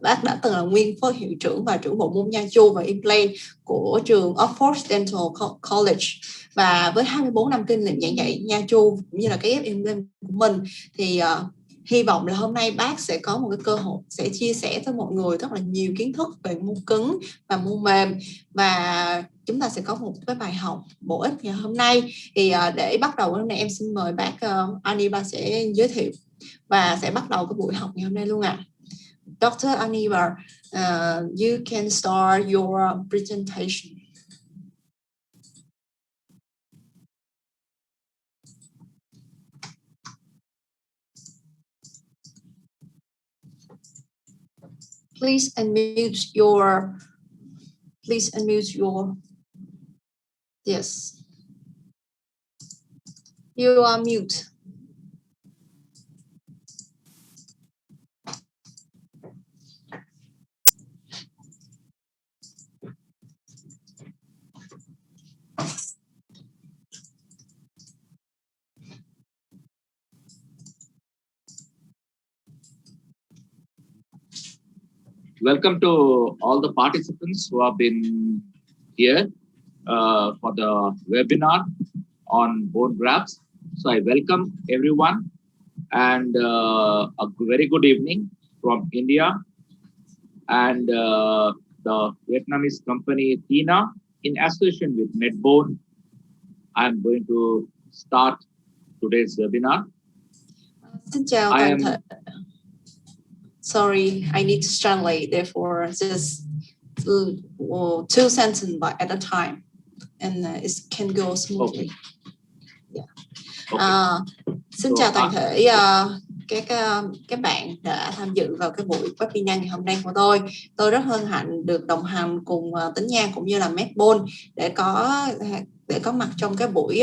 bác đã từng là nguyên phó hiệu trưởng và trưởng bộ môn nha chu và implant của trường Oxford Dental College. Và với 24 năm kinh nghiệm giảng dạy nha chu cũng như là cái ghép implant của mình thì hy vọng là hôm nay bác sẽ có một cái cơ hội sẽ chia sẻ với mọi người rất là nhiều kiến thức về môn cứng và môn mềm, và chúng ta sẽ có một cái bài học bổ ích ngày hôm nay. Thì để bắt đầu hôm nay em xin mời bác Anirban sẽ giới thiệu và sẽ bắt đầu cái buổi học ngày hôm nay luôn ạ. Dr. Anirban, you can start your presentation. Please unmute your, yes. You are mute. Welcome to all the participants who have been here for the webinar on bone grafts. So I welcome everyone and a very good evening from India and the Vietnamese company Tina in association with Medbone. I'm going to start today's webinar. Xin chào toàn thể. Sorry, I need to translate, therefore just two sentences at a time, and it can go smoothly. Okay. Yeah. Okay. Xin chào toàn thể các bạn đã tham dự vào cái buổi webinar ngày hôm nay của tôi. Tôi rất hân hạnh được đồng hành cùng Tính Nha cũng như là Medbone để có mặt trong cái buổi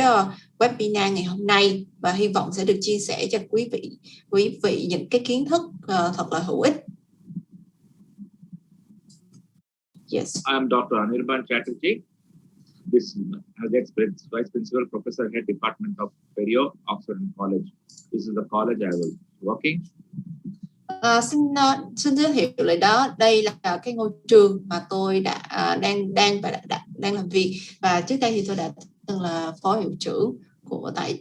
webinar ngày hôm nay, và hy vọng sẽ được chia sẻ cho quý vị những cái kiến thức thật là hữu ích. Yes. I am Dr. Anirban Chatterjee. This is Vice Principal Professor Head Department of Perio, Oxford College. This is the college I was working. Xin giới thiệu lại đó, đây là cái ngôi trường mà tôi đang làm việc, và trước đây thì tôi đã từng là phó hiệu trưởng tại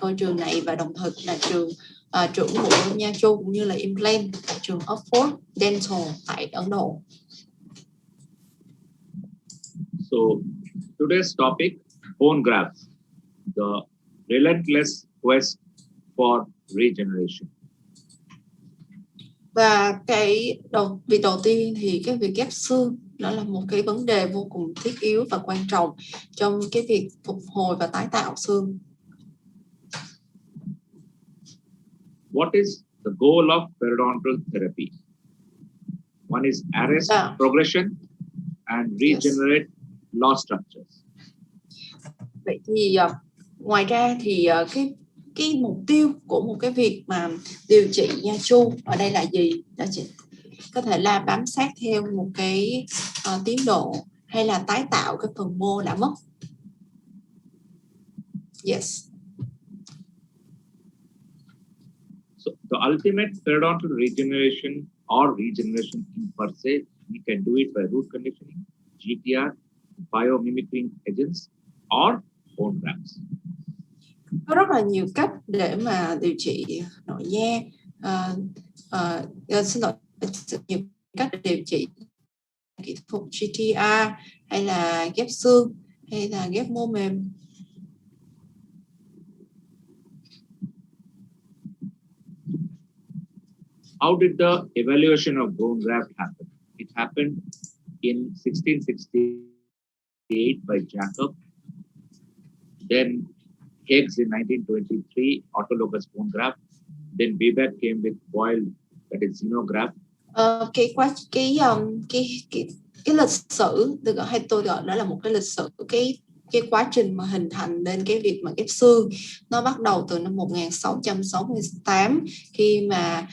ngôi trường này, và đồng thời là trưởng bộ nha chu cũng như là implant tại trường Oxford Dental tại Ấn Độ. So today's topic, bone grafts, the relentless quest for regeneration. Và việc đầu tiên thì cái việc ghép xương đó là một cái vấn đề vô cùng thiết yếu và quan trọng trong cái việc phục hồi và tái tạo xương. What is the goal of periodontal therapy? One is arrest progression and regenerate lost structures. Vậy thì ngoài ra thì cái mục tiêu của một cái việc mà điều trị nha chu ở đây là gì? Đó chỉ có thể là bám sát theo một cái tiến độ hay là tái tạo cái phần mô đã mất. Yes. So the ultimate periodontal regeneration or regeneration in per se, we can do it by root conditioning, GTR, biomimicking agents or bone grafts. Có rất là nhiều cách để mà điều trị nội nha. Nhiều cách để điều trị kỹ thuật GTR hay là ghép xương hay là ghép mô mềm. How did the evaluation of bone graft happen? It happened in 1668 by Jacob. Then Higgs in 1923, autologous bone graft. Then Weber came with boiled, that is xenograft. Cái lịch sử được gọi, hay tôi gọi đó là một cái lịch sử, cái quá trình mà hình thành nên cái việc mà ghép xương nó bắt đầu từ năm 1668 khi mà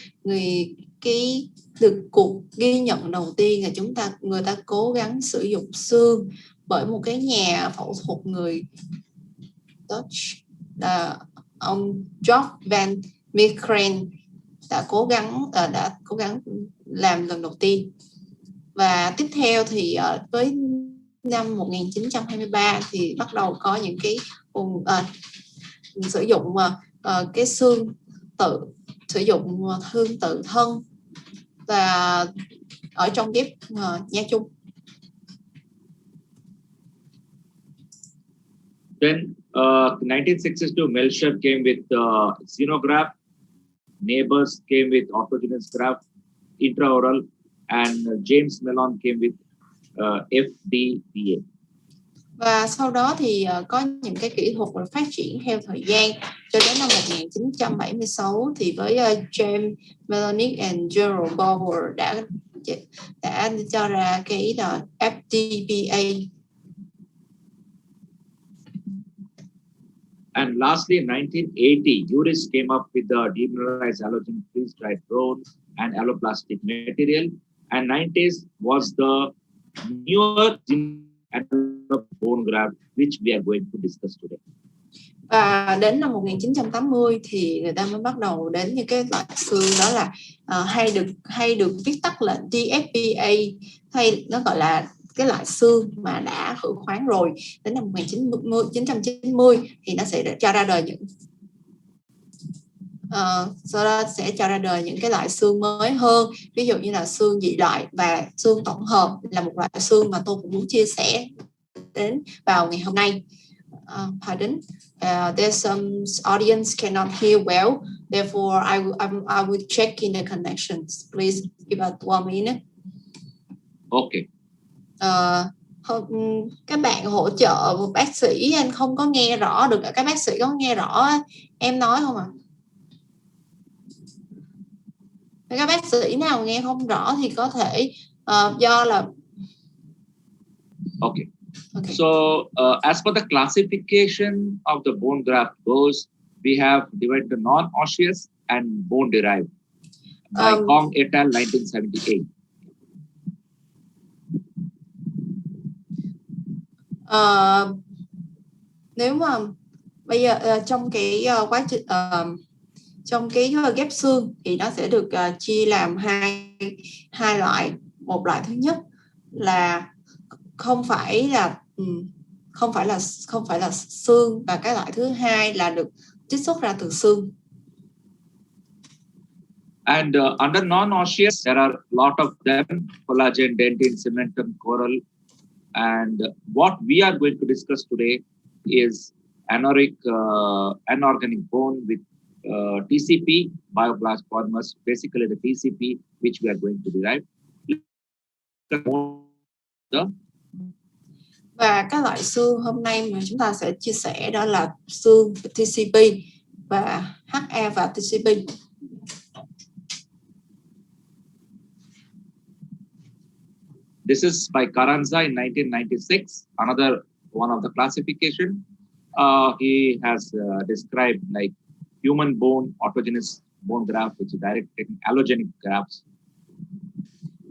được cuộc ghi nhận đầu tiên là người ta cố gắng sử dụng xương bởi một cái nhà phẫu thuật người Dutch là ông George van Meekeren đã cố gắng làm lần đầu tiên. Và tiếp theo thì với năm 1923 thì bắt đầu có những cái sử dụng cái xương sử dụng xương tự thân và ở trong ghép nha chung. Then 1962 Melcher came with xenograft, Neighbors came with autogenous graft, intraoral, and James Mellon came with FDPA. Và sau đó thì có những cái kỹ thuật phát triển theo thời gian cho đến năm 1976 thì với James Mellon and Gerald Bauer đã cho ra cái FDPA. And lastly, in 1980, URIS came up with the demineralized halogen freeze-dried bone and alloplastic material. And 90s was the newer bone graft, which we are going to discuss today. Và đến năm 1980 thì người ta mới bắt đầu đến những cái loại xương đó là hay được viết tắt là DFPA, hay nó gọi là cái loại xương mà đã khử khoáng rồi. Đến năm 1990 thì nó sẽ cho ra đời những cái loại xương mới hơn, ví dụ như là xương dị loại và xương tổng hợp là một loại xương mà tôi cũng muốn chia sẻ đến vào ngày hôm nay. Pardon, there's some audience cannot hear well, therefore I will check in the connections. Please give us 1 minute. Okay. Các bạn hỗ trợ một bác sĩ, anh không có nghe rõ được. Các bác sĩ có nghe rõ em nói không ạ? Các bác sĩ nào nghe không rõ thì có thể do là Okay. So as for the classification of the bone graft goes, we have divided the non-osseous and bone derived by Kong et al. 1978. Nếu mà bây giờ trong cái quá trình trong cái ghép xương thì nó sẽ được chia làm hai loại. Một loại thứ nhất là không phải là xương, và cái loại thứ hai là được trích xuất ra từ xương. And under non-osseous, there are a lot of them: collagen, dentin, cementum, coral. And what we are going to discuss today is anorganic bone with TCP, Bioceramics Polymers, basically the TCP which we are going to derive. Và các loại xương hôm nay mà chúng ta sẽ chia sẻ đó là xương TCP và HA và TCP. This is by Carranza in 1996, another one of the classification. He has described like human bone, autogenous bone graft, which is direct allogenic grafts.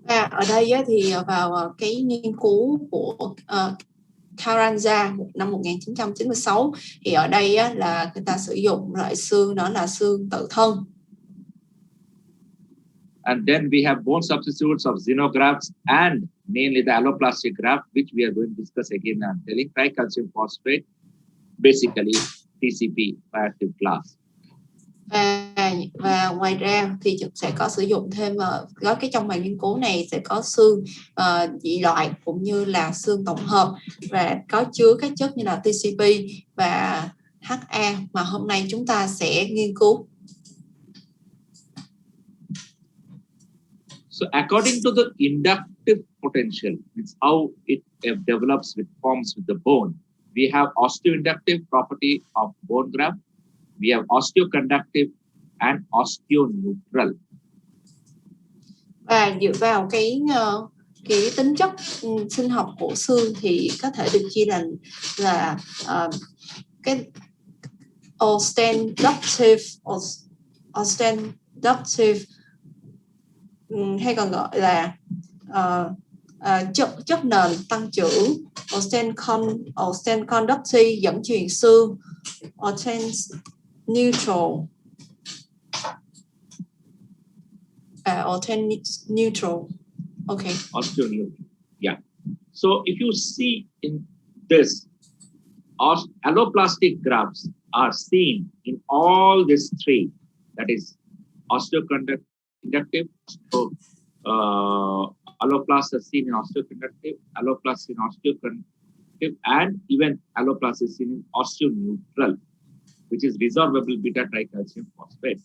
Và ở đây thì vào cái nghiên cứu của Carranza năm 1996 thì ở đây là người ta sử dụng loại xương đó là xương tự thân. And then we have bone substitutes of xenografts and mainly the alloplastic graft, which we are going to discuss again. I'm telling tricalcium phosphate, basically TCP bioactive class. Và ngoài ra thì sẽ có sử dụng thêm có cái trong bài nghiên cứu này sẽ có xương dị loại cũng như là xương tổng hợp và có chứa các chất như là TCP và HA mà hôm nay chúng ta sẽ nghiên cứu. So according to the inductive potential, it's how it develops with forms with the bone. We have osteoinductive property of bone graft. We have osteoconductive and osteoneutral. Và dựa vào cái tính chất sinh học của xương thì có thể được chia thành là cái osteoinductive hay còn gọi là chất nền tăng trưởng, osteoconductive dẫn truyền xương, osteoneutral or neutral. Okay. Osteoneutral. Yeah. So if you see in this, alloplastic grafts are seen in all these three. That is osteoconductive, alloplast is seen in osteoconductive, alloplast in osteoconductive, and even alloplast is seen in osteoneutral, which is resorbable beta tricalcium phosphate.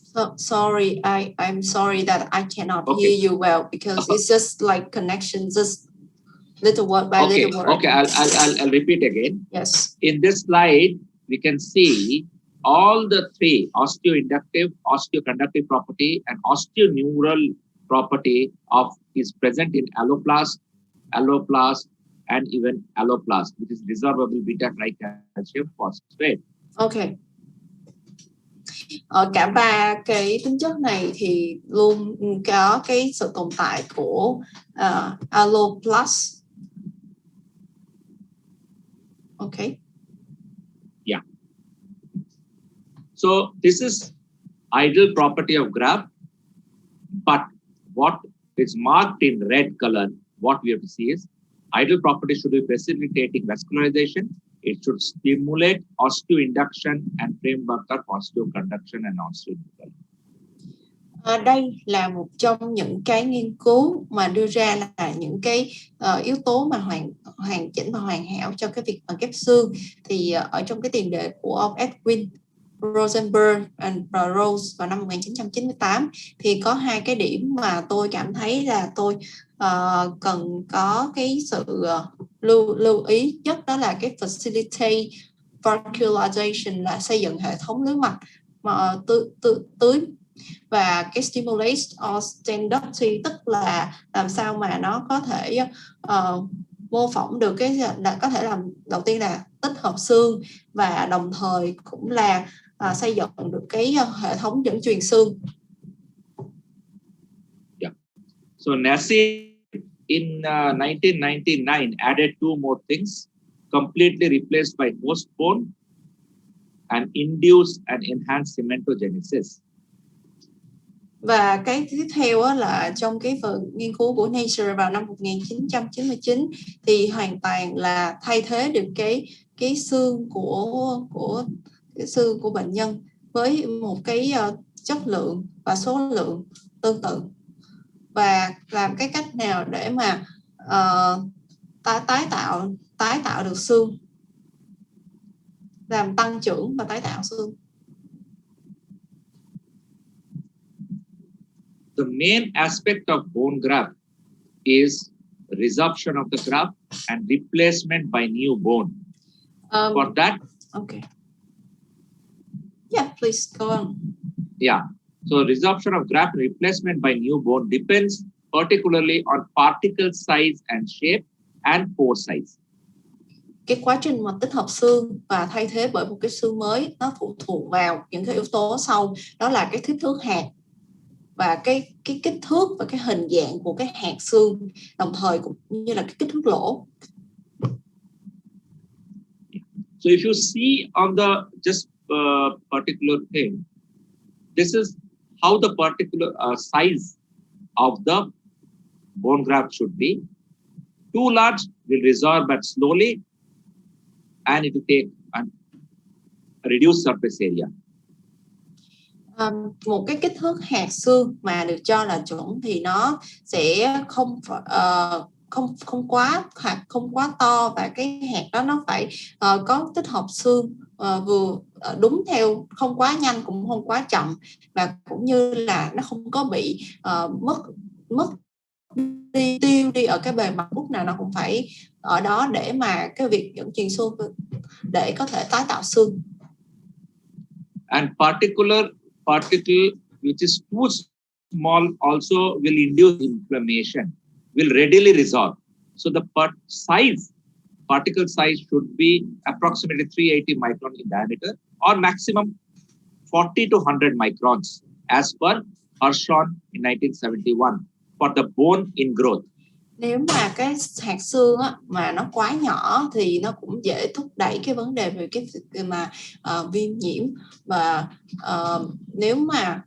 So sorry, I'm sorry that I cannot hear you well because it's just like connection, just little word by little word. Okay, I'll repeat again. Yes. In this slide, we can see all the three osteoinductive, osteoconductive property, and osteoneural property is present in alloplast, and even alloplast, which is resorbable beta tricalcium phosphate. Okay. Cả ba cái tính chất này thì luôn có cái sự tồn tại của alloplast. Okay. Yeah. So this is ideal property of graft, but what is marked in red color, what we have to see is ideal property should be facilitating vascularization. It should stimulate osteoinduction and framework of osteoconduction and osteoneutral. Đây là một trong những cái nghiên cứu mà đưa ra là những cái yếu tố mà hoàn chỉnh và hoàn hảo cho cái việc ghép xương. Thì ở trong cái tiền đề của ông Edwin Rosenberg and Rose vào năm 1998 thì có hai cái điểm mà tôi cảm thấy là tôi cần có cái sự lưu ý nhất, đó là cái facilitate vascularization, là xây dựng hệ thống lưới mạch mà tưới, và cái stimulate osteoinduction, tức là làm sao mà nó có thể mô phỏng được có thể làm đầu tiên là tích hợp xương, và đồng thời cũng là xây dựng được cái hệ thống dẫn truyền xương. Yeah. So Nassim in 1999 added two more things: completely replaced by host bone and induced and enhanced cementogenesis. Và cái tiếp theo là trong cái phần nghiên cứu của Nature vào năm 1999 thì hoàn toàn là thay thế được cái xương của cái xương của bệnh nhân với một cái chất lượng và số lượng tương tự, và làm cái cách nào để mà tái tạo được xương, làm tăng trưởng và tái tạo xương. The main aspect of bone graft is resorption of the graft and replacement by new bone. For that, okay. Yeah, please go on. Yeah. So resorption of graft and replacement by new bone depends particularly on particle size and shape and pore size. Cái quá trình mà tích hợp xương và thay thế bởi một cái xương mới nó phụ thuộc vào những cái yếu tố sau, đó là cái kích thước hạt và cái kích thước và cái hình dạng của cái hạt xương, đồng thời cũng như là cái kích thước lỗ. So if you see on the particular thing, this is how the particular size of the bone graft should be. Too large will resorb but slowly, and it will take a reduced surface area. Một cái kích thước hạt xương mà được cho là chuẩn thì nó sẽ không quá to, và cái hạt đó nó phải có tích hợp xương vừa đúng theo, không quá nhanh cũng không quá chậm, và cũng như là nó không có bị mất tiêu đi ở cái bề mặt, lúc nào nó cũng phải ở đó để mà cái việc dẫn truyền xương để có thể tái tạo xương. And particle which is too small also will induce inflammation, will readily resorb. So the particle size should be approximately 380 micron in diameter or maximum 40 to 100 microns as per Hirschhorn in 1971 for the bone in growth. Nếu mà cái hạt xương mà nó quá nhỏ thì nó cũng dễ thúc đẩy cái vấn đề về cái mà viêm nhiễm, và nếu mà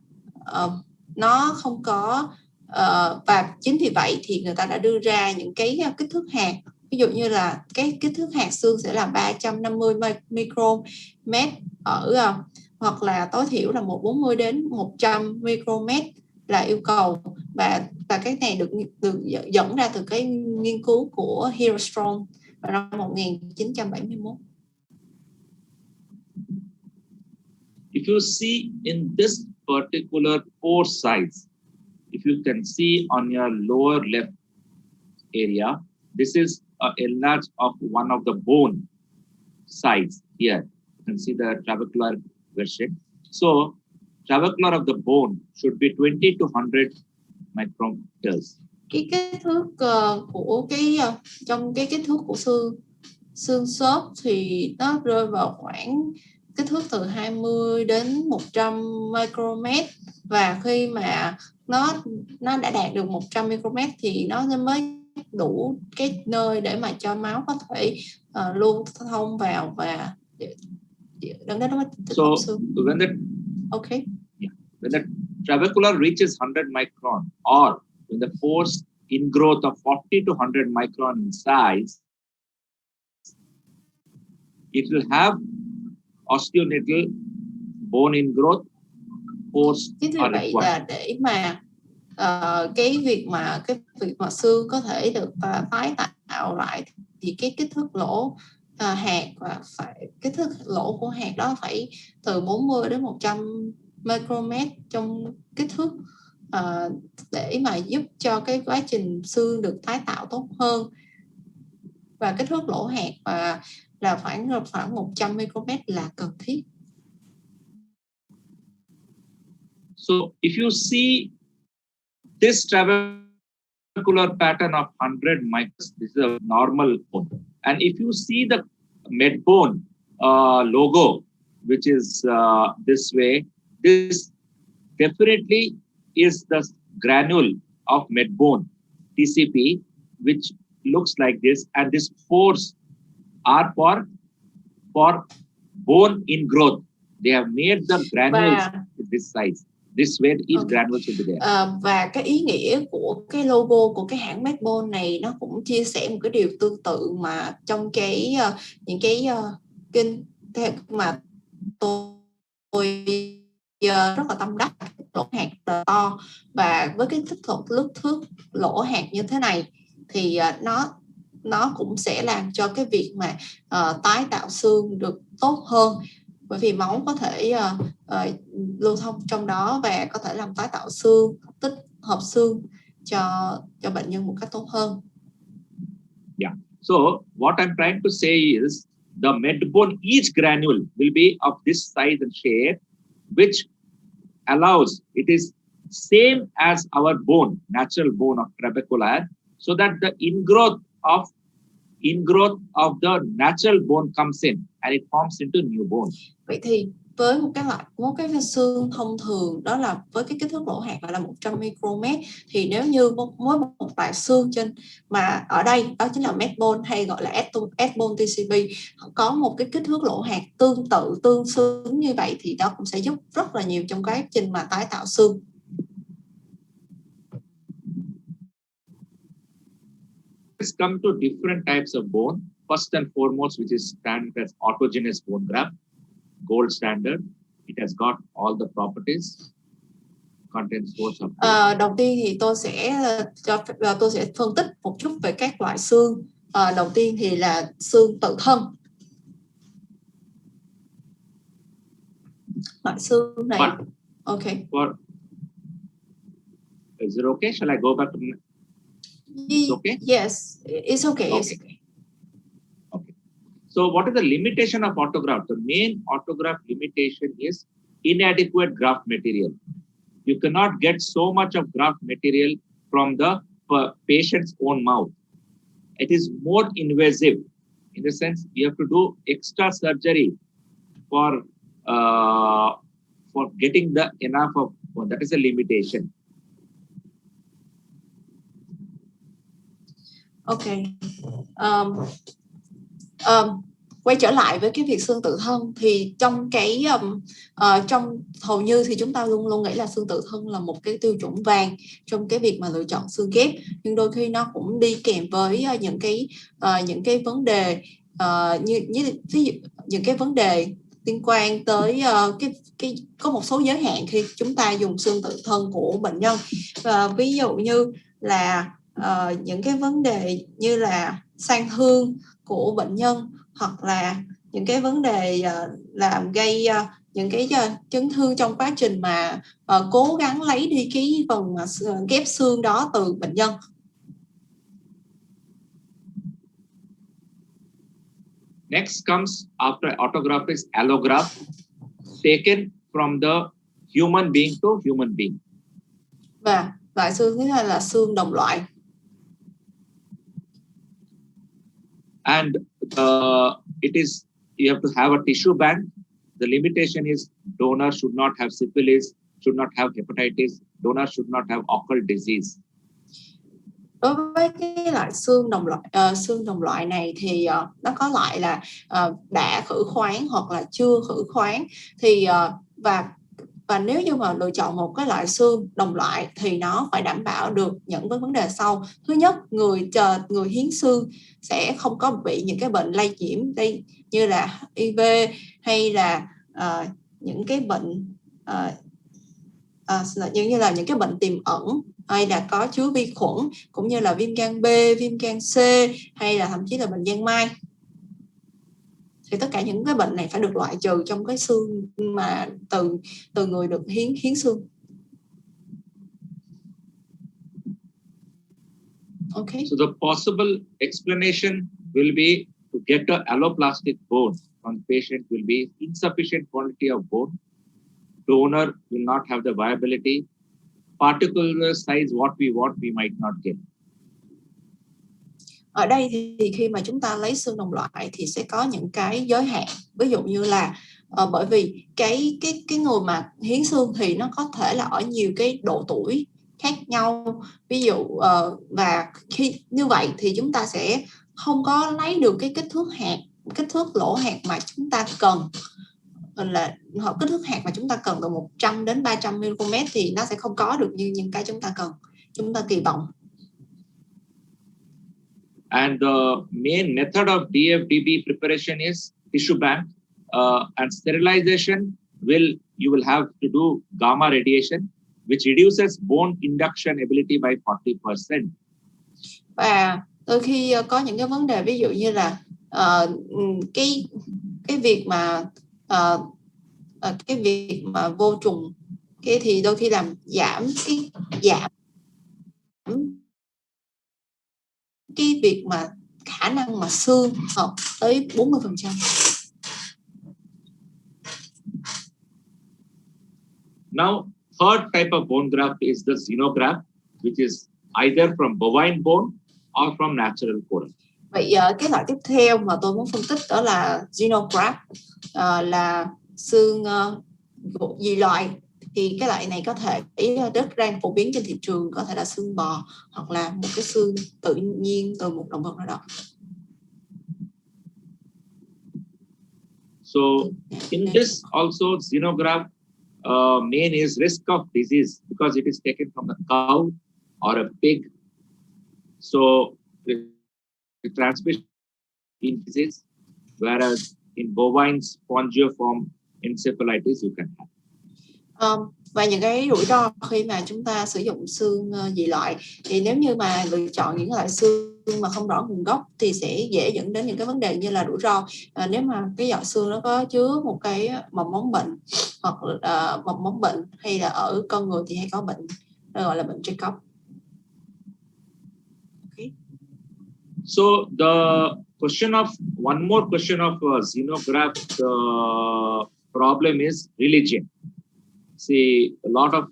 nó không có và chính vì vậy thì người ta đã đưa ra những cái kích thước hạt. Ví dụ như là cái kích thước hạt xương sẽ là 350 micromet hoặc là tối thiểu là 140 đến 100 micromet là yêu cầu, và cái này được dẫn ra từ cái nghiên cứu của Hirostrom vào năm 1971. If you see in this particular pore size, if you can see on your lower left area, this is an enlarge of one of the bone size here. You can see the trabecular version. So trabecular of the bone should be 20 to 100 micrometers. Cái kích thước của trong cái kích thước của xương xốp thì nó rơi vào khoảng kích thước từ 20 đến 100 micromet, và khi mà nó đã đạt được 100 micromet thì nó mới đủ cái nơi để mà cho máu có thể lưu thông vào và so when the when the trabecular reaches 100 micron, or when the pores ingrowth of 40 to 100 micron in size, it will have osteonatal bone ingrowth. Pores are vậy là để mà cái việc mà xương có thể được tái tạo lại thì cái kích thước lỗ hạt và kích thước lỗ của hạt đó phải từ 40 đến 100 micromet trong kích thước để mà giúp cho cái quá trình xương được tái tạo tốt hơn, và kích thước lỗ hạt là khoảng 100 micromet là cần thiết. So if you see this trabecular pattern of 100 microns, this is a normal bone. And if you see the medbone logo, which is this way, this definitely is the granule of medbone, TCP, which looks like this. And these pores are for bone ingrowth. They have made the granules this size. This way each granule should be there. Và cái ý nghĩa của cái logo của cái hãng medbone này nó cũng chia sẻ một cái điều tương tự mà trong cái những cái kinh mà tôi rất là tâm đắc, lỗ hạt to, và với cái kích thước lỗ hạt như thế này thì nó cũng sẽ làm cho cái việc mà tái tạo xương được tốt hơn, bởi vì máu có thể lưu thông trong đó và có thể làm tái tạo xương, tích hợp xương cho bệnh nhân một cách tốt hơn. Yeah. So what I'm trying to say is the medbone, each granule will be of this size and shape, which allows, it is same as our bone, natural bone of trabecular, so that the ingrowth of the natural bone comes in and it forms into new bone. Vậy thì với một cái xương thông thường đó là với cái kích thước lỗ hạt là 100 micromet, thì nếu như mỗi một loại xương trên mà ở đây đó chính là medbone hay gọi là S-bone TCP có một cái kích thước lỗ hạt tương xứng như vậy thì đó cũng sẽ giúp rất là nhiều trong quá trình mà tái tạo xương. Let's come to different types of bone. First and foremost, which is standard as autogenous bone graft, gold standard. It has got all the properties. Contains source of. Đầu tiên thì tôi sẽ phân tích một chút về các loại xương. Đầu tiên thì là xương tự thân. Loại xương này. Okay. Is it okay? Shall I go back to? It's okay? Yes, it's okay. Okay. It's okay. Okay. So what is the limitation of autograft? The main autograft limitation is inadequate graft material. You cannot get so much of graft material from the patient's own mouth. It is more invasive. In the sense, you have to do extra surgery for getting the enough of bone. That is a limitation. Okay. quay trở lại với cái việc xương tự thân thì trong cái trong hầu như thì chúng ta luôn luôn nghĩ là xương tự thân là một cái tiêu chuẩn vàng trong cái việc mà lựa chọn xương ghép, nhưng đôi khi nó cũng đi kèm với những cái vấn đề như ví dụ những cái vấn đề liên quan tới có một số giới hạn khi chúng ta dùng xương tự thân của bệnh nhân, và ví dụ như là những cái vấn đề như là sang thương của bệnh nhân, hoặc là những cái vấn đề làm gây những cái chấn thương trong quá trình mà cố gắng lấy đi cái phần ghép xương đó từ bệnh nhân. Next comes after autograft is allograft, taken from the human being to human being. Và loại xương thứ hai là xương đồng loại. And it is, you have to have a tissue bank. The limitation is donor should not have syphilis, should not have hepatitis, donor should not have occult disease. Đối với cái loại xương đồng loại này thì nó có loại là đã khử khoáng hoặc là chưa khử khoáng, thì và nếu như mà lựa chọn một cái loại xương đồng loại thì nó phải đảm bảo được những vấn đề sau. Thứ nhất, người hiến xương sẽ không có bị những cái bệnh lây nhiễm đây như là HIV hay là những cái bệnh như là những cái bệnh tiềm ẩn hay là có chứa vi khuẩn, cũng như là viêm gan B, viêm gan C hay là thậm chí là bệnh giang mai. Thì tất cả những cái bệnh này phải được loại trừ trong cái xương mà từ người được hiến xương. Okay. So the possible explanation will be to get an alloplastic bone on the patient will be insufficient quantity of bone. Donor will not have the viability. Particular size what we want we might not get. Ở đây thì khi mà chúng ta lấy xương đồng loại thì sẽ có những cái giới hạn, ví dụ như là bởi vì cái người mà hiến xương thì nó có thể là ở nhiều cái độ tuổi khác nhau, ví dụ và khi như vậy thì chúng ta sẽ không có lấy được cái kích thước lỗ hạt mà chúng ta cần, là kích thước hạt mà chúng ta cần từ 100 đến 300 mm thì nó sẽ không có được như những cái chúng ta kỳ vọng. And the main method of DFDB preparation is tissue bank and sterilization. You will have to do gamma radiation, which reduces bone induction ability by 40%. Và đôi khi có những cái vấn đề ví dụ như là cái việc mà vô trùng thì đôi khi làm giảm cái việc mà khả năng mà xương hợp tới 40%. Now, third type of bone graft is the xenograft, which is either from bovine bone or from natural colon. Vậy cái loại tiếp theo mà tôi muốn phân tích đó là xenograft, là xương dị loại. Thì cái loại này có thể rất đang phổ biến trên thị trường, có thể là xương bò hoặc là một cái xương tự nhiên từ một động vật nào đó. So in this also xenograft main is risk of disease because it is taken from a cow or a pig. So the transmission in disease, whereas in bovine spongiform encephalitis you can have. Và những cái rủi ro khi mà chúng ta sử dụng xương dị loại thì nếu như mà lựa chọn những loại xương mà không rõ nguồn gốc thì sẽ dễ dẫn đến những cái vấn đề như là rủi ro nếu mà cái giọt xương nó có chứa một cái mầm mống bệnh, hoặc mầm mống bệnh, hay là ở con người thì hay có bệnh gọi là bệnh Jacob. Okay. So one more question of xenograft problem is religion. See, a lot of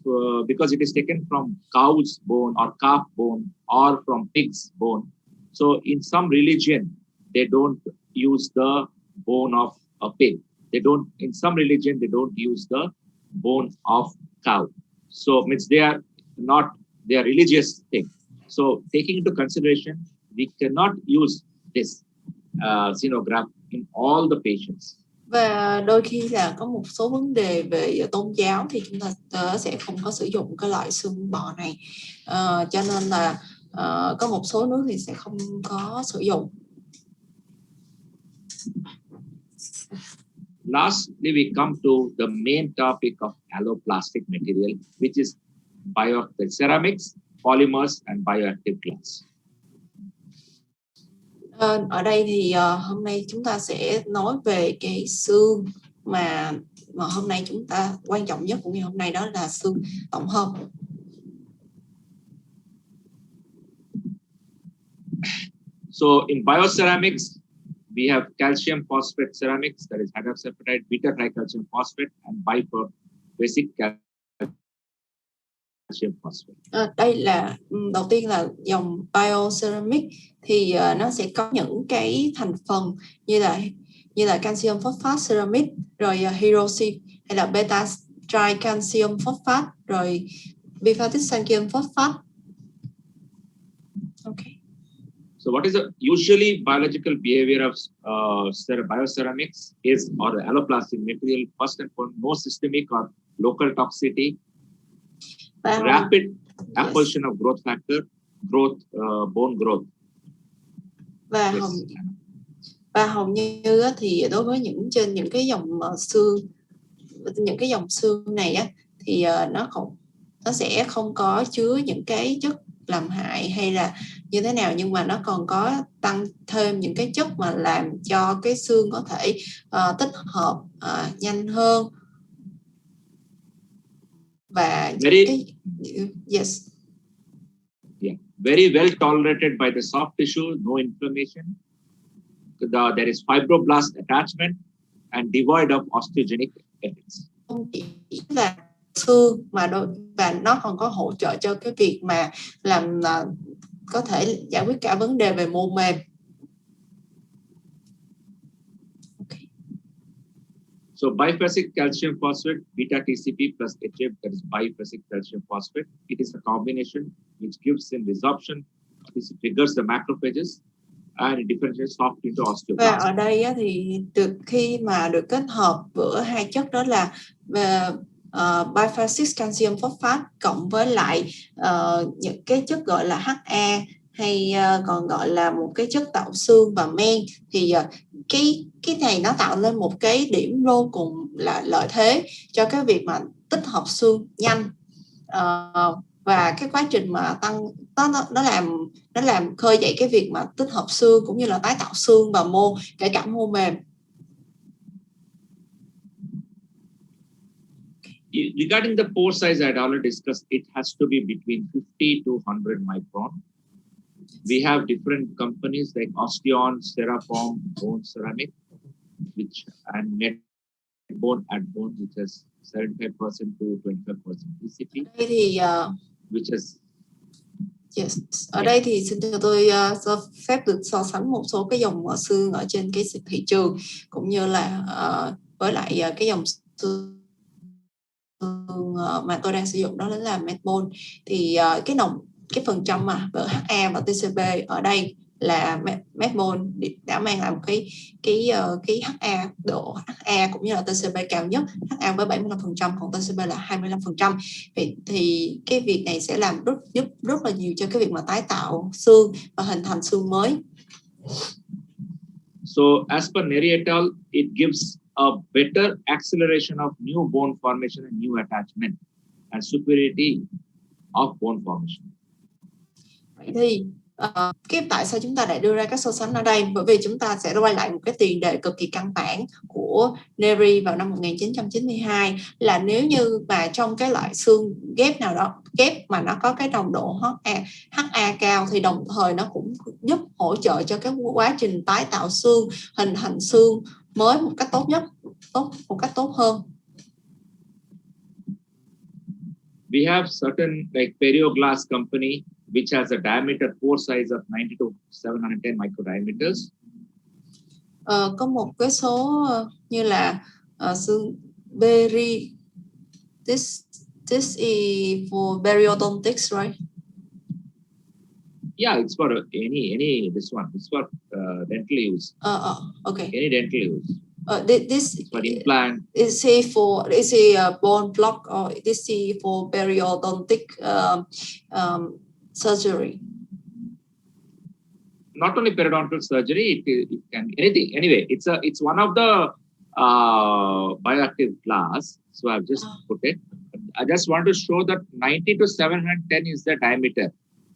because it is taken from cow's bone or calf bone or from pig's bone. So in some religion they don't use the bone of a pig. In some religion they don't use the bone of cow. So means they are religious thing. So taking into consideration, we cannot use this xenograft in all the patients. Và đôi khi là có một số vấn đề về tôn giáo thì chúng ta sẽ không có sử dụng cái loại xương bò này, cho nên là có một số nước thì sẽ không có sử dụng. Lastly, we come to the main topic of alloplastic material, which is Bioceramics, Polymers and Bioactive glass. Ở đây thì hôm nay chúng ta sẽ nói về cái xương mà hôm nay chúng ta quan trọng nhất của ngày hôm nay, đó là xương tổng hợp. So in bioceramics, we have calcium phosphate ceramics, that is hydroxyapatite, beta tricalcium phosphate, and basic calcium phosphate. Đây là đầu tiên là dòng bioceramics, thì nó sẽ có những cái thành phần như là calcium phosphate ceramic, rồi hydroxy hay là beta tricalcium phosphate, rồi bifidobacterium phosphate. Okay. So what is the usually biological behavior of bioceramics is, or the alloplastic material, first and foremost, no systemic or local toxicity, rapid acquisition of growth factor, bone growth. Và hầu như thì đối với trên những cái dòng xương này á, thì nó sẽ không có chứa những cái chất làm hại hay là như thế nào, nhưng mà nó còn có tăng thêm những cái chất mà làm cho cái xương có thể tích hợp nhanh hơn. Và very well tolerated by the soft tissue, no inflammation. There is fibroblast attachment and devoid of osteogenic effects. Không chỉ là xương và nó còn có hỗ trợ cho cái việc mà làm có thể giải quyết cả vấn đề về mô mềm. Okay. So biphasic calcium phosphate, beta TCP plus HF, that is biphasic calcium phosphate. It is a combination which gives in resorption, which triggers the macrophages and it differentiates soft into osteoblasts. Và ở đây thì khi mà được kết hợp giữa hai chất đó là biphasic calcium phosphate cộng với lại những cái chất gọi là HA hay còn gọi là một cái chất tạo xương và men, thì cái này nó tạo lên một cái điểm vô cùng là lợi thế cho cái việc mà tích hợp xương nhanh, và cái quá trình mà tăng nó làm khơi dậy cái việc mà tích hợp xương cũng như là tái tạo xương và mô, kể cả mô mềm. Regarding the pore size, I already discussed, it has to be between 50 to 100 micron. We have different companies like Osteon, Ceraform, Bone Ceramic, and Medbone at Bone, which has 75% to 25% TCP. Which is Ở đây thì xin cho tôi phép được so sánh một số cái dòng xương ở trên cái thị trường, cũng như là với lại cái dòng xương mà tôi đang sử dụng, đó là Medbone. Thì cái phần trăm mà HA và TCP ở đây là Medbone đã mang lại một cái HA, độ HA cũng như là TCP cao nhất, HA với 75%, còn TCP là 25%. Thì cái việc này sẽ làm giúp rất là nhiều cho cái việc mà tái tạo xương và hình thành xương mới. So as per NHēt al, it gives a better acceleration of new bone formation and new attachment and superiority of bone formation. Vậy thì tại sao chúng ta lại đưa ra các so sánh ở đây? Bởi vì chúng ta sẽ quay lại một cái tiền đề cực kỳ căn bản của Neri vào năm 1992, là nếu như mà trong cái loại xương ghép nào đó, ghép mà nó có cái nồng độ HA cao, thì đồng thời nó cũng giúp hỗ trợ cho cái quá trình tái tạo xương, hình thành xương mới một cách một cách tốt hơn. We have certain like Perioglass company which has a diameter pore size of 90 to 710 microdiameters. Có một cái số như là xương Berry, this is for periodontics, right? Yeah, it's for any this one. It's for dental use. Okay. Any dental use. This it's for implant. Is a bone block, or this is for periodontic surgery? Not only periodontal surgery, it can be anything. Anyway, it's one of the bioactive glass. So I've just put it. I just want to show that 90 to 710 is the diameter.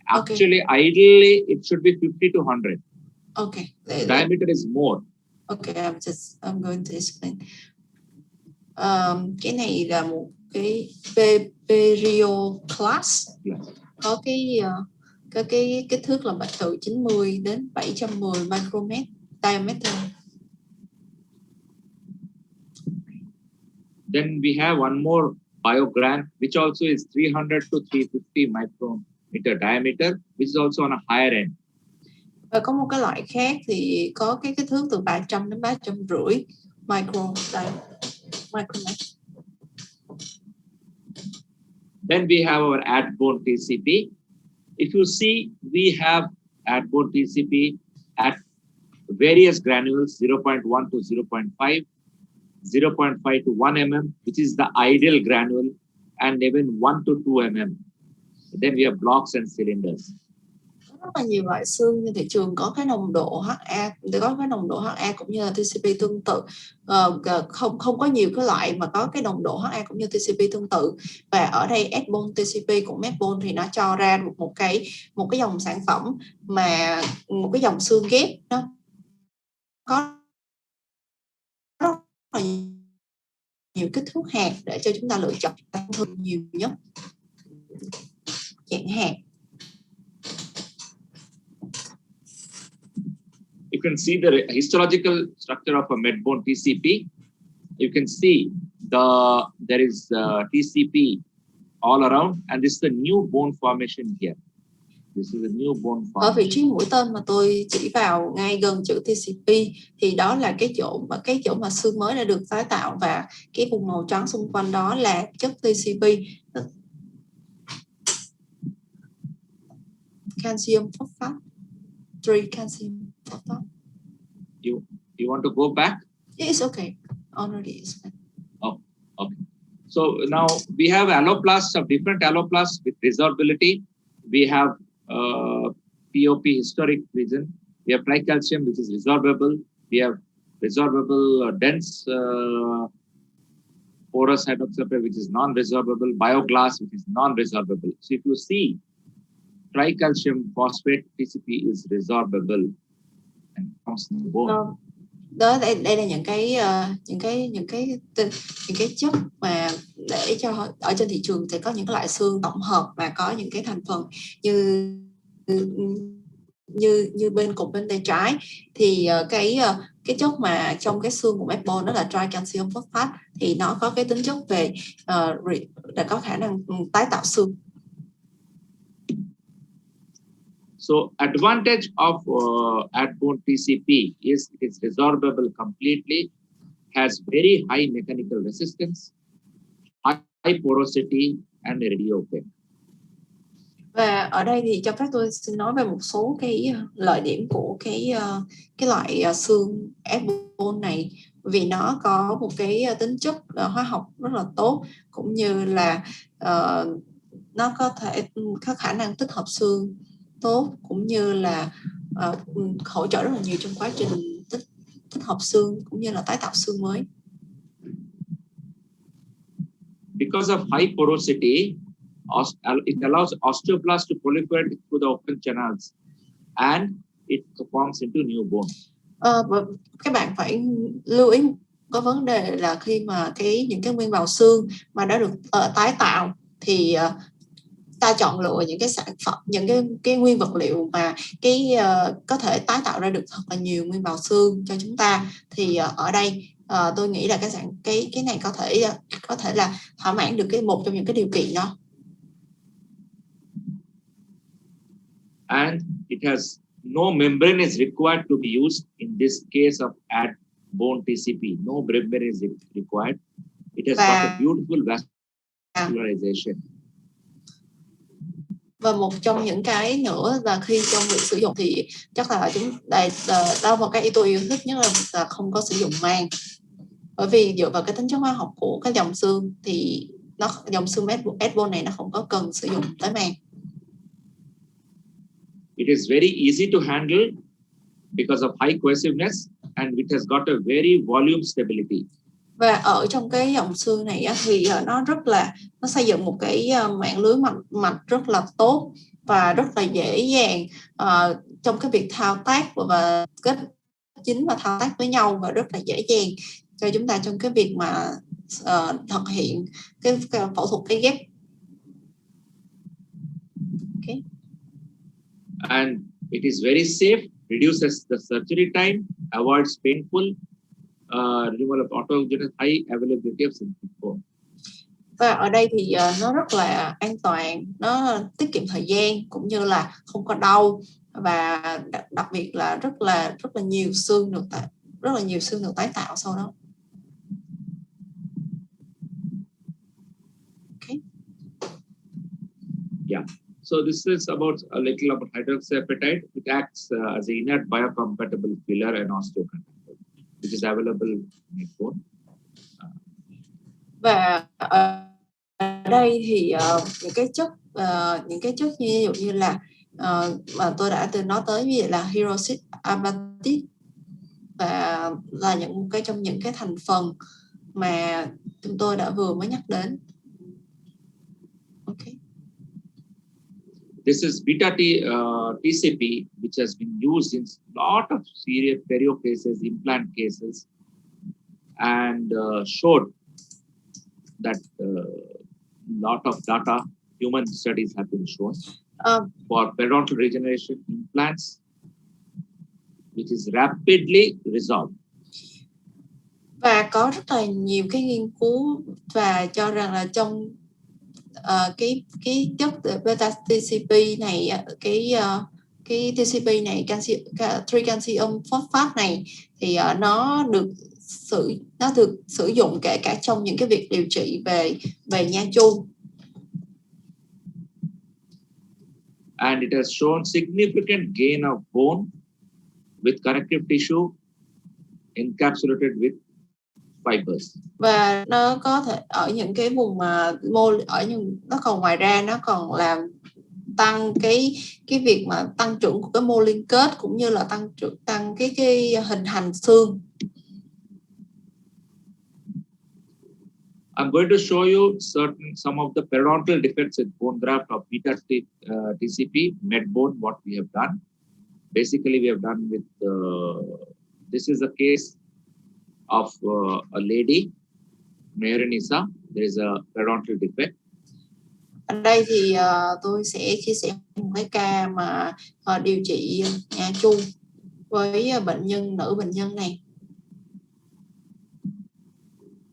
Actually, ideally, it should be 50 to 100. Okay. Diameter is more. Okay, I'm going to explain. Cái này là một cái perio class, có cái kích thước là từ 90 đến 710 micromet diameter. Then we have one more biogran, which also is 300 to 350 micrometer diameter, which is also on a higher end. Và có một cái loại khác thì có cái kích thước từ 300 đến 350 micromet. Then we have our add-bone TCP. If you see, we have add-bone TCP at various granules, 0.1 to 0.5, 0.5 to 1 mm, which is the ideal granule, and even 1 to 2 mm. Then we have blocks and cylinders. Rất là nhiều loại xương trên thị trường có cái nồng độ HA cũng như là TCP tương tự. Không có nhiều cái loại mà có cái nồng độ HA cũng như TCP tương tự. Và ở đây add-bone TCP của Medbone thì nó cho ra được một cái dòng sản phẩm mà một cái dòng xương ghép nó có rất là nhiều kích thước hạt để cho chúng ta lựa chọn hơn nhiều nhất dạng hạt. You can see the histological structure of a Medbone TCP. You can see there is TCP all around, and this is the new bone formation here. This is a new bone formation. Ở vị trí mũi tên mà tôi chỉ vào ngay gần chữ TCP thì đó là cái chỗ mà xương mới đã được tái tạo, và cái vùng màu trắng xung quanh đó là chất TCP. Calcium phosphate, 3 calcium phosphate. You want to go back? Yeah, it's okay. Already is fine. Oh, okay. So now we have alloplasts of different alloplasts with resorbability. We have POP historic region. We have tricalcium, which is resorbable. We have resorbable dense porous hydroxyapatite, which is non-resorbable. Bioglass, which is non-resorbable. So if you see, tricalcium phosphate TCP is resorbable and comes in the bone. Đó, đây là những cái chất mà để cho ở trên thị trường thì có những loại xương tổng hợp mà có những cái thành phần như bên tay trái thì cái chất mà trong cái xương của Medbone đó là tricalcium phosphate thì nó có cái tính chất về là có khả năng tái tạo xương. So advantage of add-bone TCP is it is resorbable completely, has very high mechanical resistance, high porosity, and radio opaque. Và ở đây thì cho phép tôi xin nói về một số cái lợi điểm của cái loại xương add-bone này, vì nó có một cái tính chất hóa học rất là tốt, cũng như là nó có khả năng tích hợp xương tốt, cũng như là hỗ trợ rất là nhiều trong quá trình tích hợp xương cũng như là tái tạo xương mới. Because of high porosity, it allows osteoblasts to proliferate through the open channels, and it forms into new bone. Các bạn phải lưu ý có vấn đề là khi mà những cái nguyên bào xương mà đã được tái tạo thì ta chọn lựa những cái sản phẩm, những cái nguyên vật liệu mà có thể tái tạo ra được thật là nhiều nguyên bào xương cho chúng ta. Thì ở đây tôi nghĩ là cái này có thể là thỏa mãn được một trong những cái điều kiện đó. And it has no membrane is required to be used in this case of add-bone TCP. No membrane is required. It has got a beautiful vascularization. Và một trong những cái nữa là khi trong việc sử dụng thì chắc là đó một cái yếu tố yêu thích nhất là không có sử dụng màng. Bởi vì dựa vào cái tính chất hóa học của cái dòng xương thì dòng xương S-bone này nó không có cần sử dụng tới màng. It is very easy to handle because of high cohesiveness and it has got a very volume stability. Và ở trong cái dòng xương này thì nó xây dựng một cái mạng lưới mạch rất là tốt và rất là dễ dàng trong cái việc thao tác và kết dính và thao tác với nhau, và rất là dễ dàng cho chúng ta trong cái việc mà thực hiện cái phẫu thuật cấy ghép. Okay. And it is very safe, reduces the surgery time, avoids painful removal of autogenous, high availability of synthetic. Và ở đây thì nó rất là an toàn, nó tiết kiệm thời gian cũng như là không có đau, và đặc biệt là rất là nhiều xương được tái tạo sau đó. Okay. Yeah. So this is about a little about hydroxyapatite. It acts as an inert biocompatible filler and osteoconductor, which is available in bone. Và ở đây thì những cái chất ví dụ như là mà tôi đã từng nói tới, như vậy là hydroxy apatite, và là trong những cái thành phần mà chúng tôi đã vừa mới nhắc đến. Okay. This is beta TCP, which has been used in a lot of serious perio cases, implant cases, and showed that lot of data, human studies have been shown for periodontal regeneration implants, which is rapidly resolved. Và có rất là nhiều cái nghiên cứu và cho rằng là trong cái chất beta TCP này, cái TCP này, tricanxium phosphate này, thì nó được sử dụng kể cả trong những cái việc điều trị về nha chu. And it has shown significant gain of bone with connective tissue encapsulated with fibers. Và nó có thể ở những cái vùng mà nó còn ngoài ra nó còn làm tăng cái việc mà tăng trưởng của cái mô liên kết, cũng như là tăng cái hình thành xương. I'm going to show you some of the periodontal defects in bone graft of beta TCP med bone. What we have done, basically, we have done with this is a case of a lady, Marinisa. There is a periodontal defect. Ở đây thì tôi sẽ chia sẻ một cái ca mà điều trị nha chu với nữ bệnh nhân này.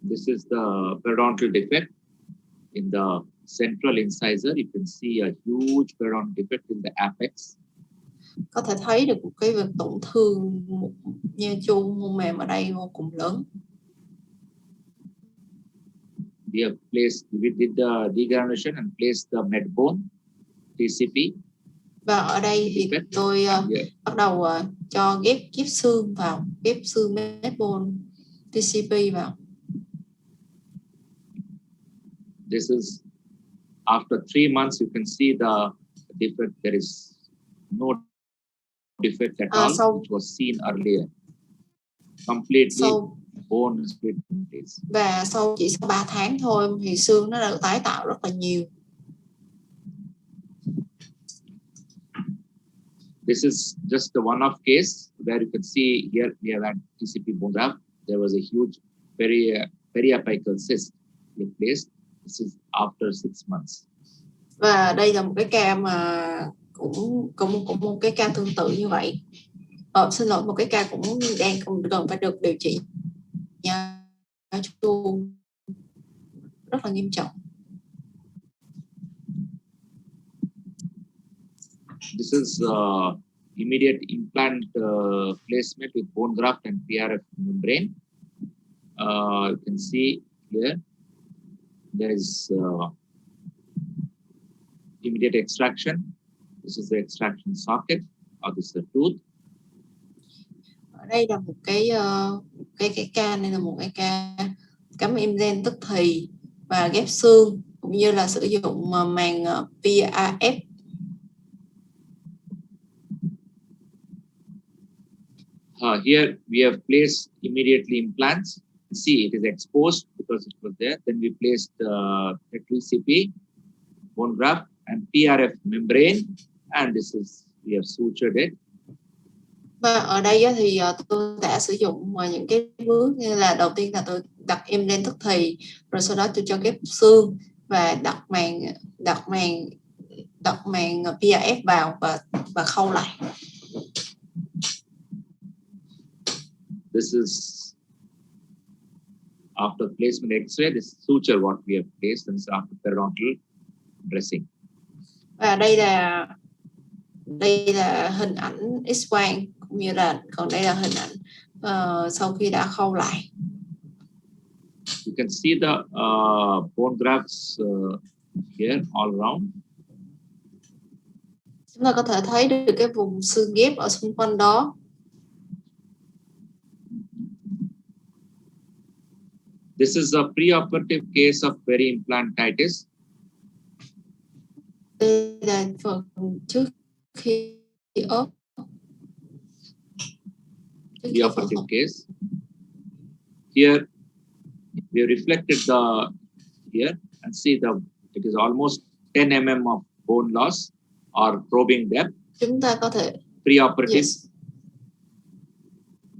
This is the periodontal defect in the central incisor. You can see a huge periodontal defect in the apex. Có thể thấy được một cái việc tổn thương nha chu mô mềm ở đây vô cùng lớn. We have placed, we did the degranulation and placed the med bone TCP. Và ở đây thì tôi bắt đầu cho ghép xương vào, ghép xương med bone TCP vào. This is after 3 months. You can see the defect. There is no defect at all, which was seen earlier. Completely bone split in place. Và chỉ sau 3 tháng thôi thì xương nó đã được tái tạo rất là nhiều. This is just the one-off case where you can see here we have had TCP bone graft. There was a huge periapical cyst replaced. This is after 6 months. Và đây là một cái ca mà cũng một cái ca tương tự như vậy. Xin lỗi, một cái ca cũng đang cần phải được điều trị nha chu rất là nghiêm trọng. This is immediate implant placement with bone graft and PRF membrane. You can see here there is immediate extraction. This is the extraction socket, or this is the tooth. Ở đây là một cái ca này là một cái ca cắm implant tức thì và ghép xương, cũng như là sử dụng màng PRF. Here we have placed immediately implants. See, it is exposed because it was there. Then we placed TRrodC bone graft and PRF membrane, and this is, we have sutured it. Và ở đây thì tôi đã sử dụng những cái bước như là đầu tiên là tôi đặt implant tức thì, rồi sau đó tôi cho ghép xương và đặt màng PRF vào và khâu lại. This is after placement X-ray. This suture what we have placed, and after periodontal dressing. Và đây là hình ảnh X-quang, cũng như là còn đây là hình ảnh sau khi đã khâu lại. You can see the bone grafts here all around. Chúng ta có thể thấy được cái vùng xương ghép ở xung quanh đó. This is a preoperative case of peri-implantitis. Đây là phần trước khi ốp. Preoperative case. Here we reflected here and see it is almost 10 mm of bone loss or probing depth. Chúng ta có thể preoperative. Yes.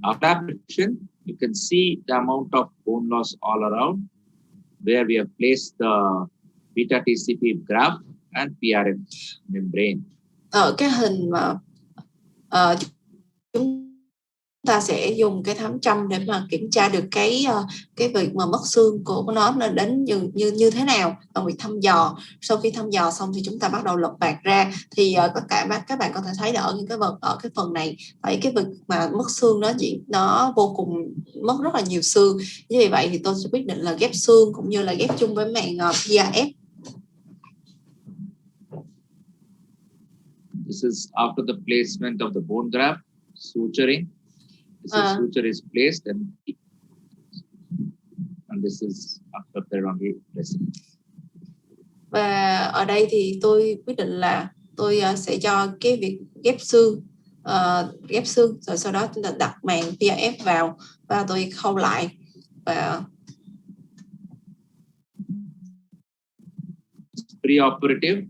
After operation, you can see the amount of bone loss all around, where we have placed the beta TCP graft and PRF membrane. Ở cái hình mà chúng ta sẽ dùng cái thám châm để mà kiểm tra được cái việc mà mất xương của nó đến như thế nào bằng việc thăm dò. Sau khi thăm dò xong thì chúng ta bắt đầu lật bạt ra, thì các bạn có thể thấy ở những cái phần này, tại cái việc mà mất xương nó vô cùng mất rất là nhiều xương. Vì vậy thì tôi sẽ quyết định là ghép xương cũng như là ghép chung với màng PRF. This is after the placement of the bone graft, suturing. This suture is placed, and this is after periodontal dressing. Và ở đây thì tôi quyết định là tôi sẽ cho cái việc ghép xương rồi sau đó chúng ta đặt màng PRF vào và tôi khâu lại. Và preoperative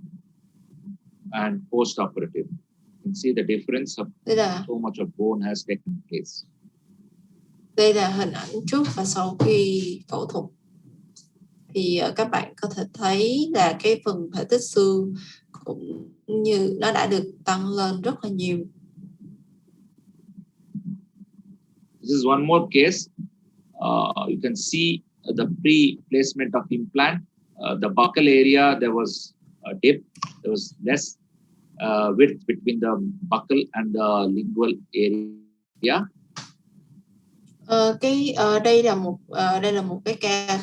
and post-operative. You can see the difference of so much of bone has taken place. Đây là hình ảnh trước và sau khi phẫu thuật. Thì các bạn có thể thấy là cái phần thể tích xương cũng như nó đã được tăng lên rất là nhiều. This is one more case. You can see the pre-placement of implant. The buccal area, there was a dip. There was less width between the buccal and the lingual area. Đây là một cái ca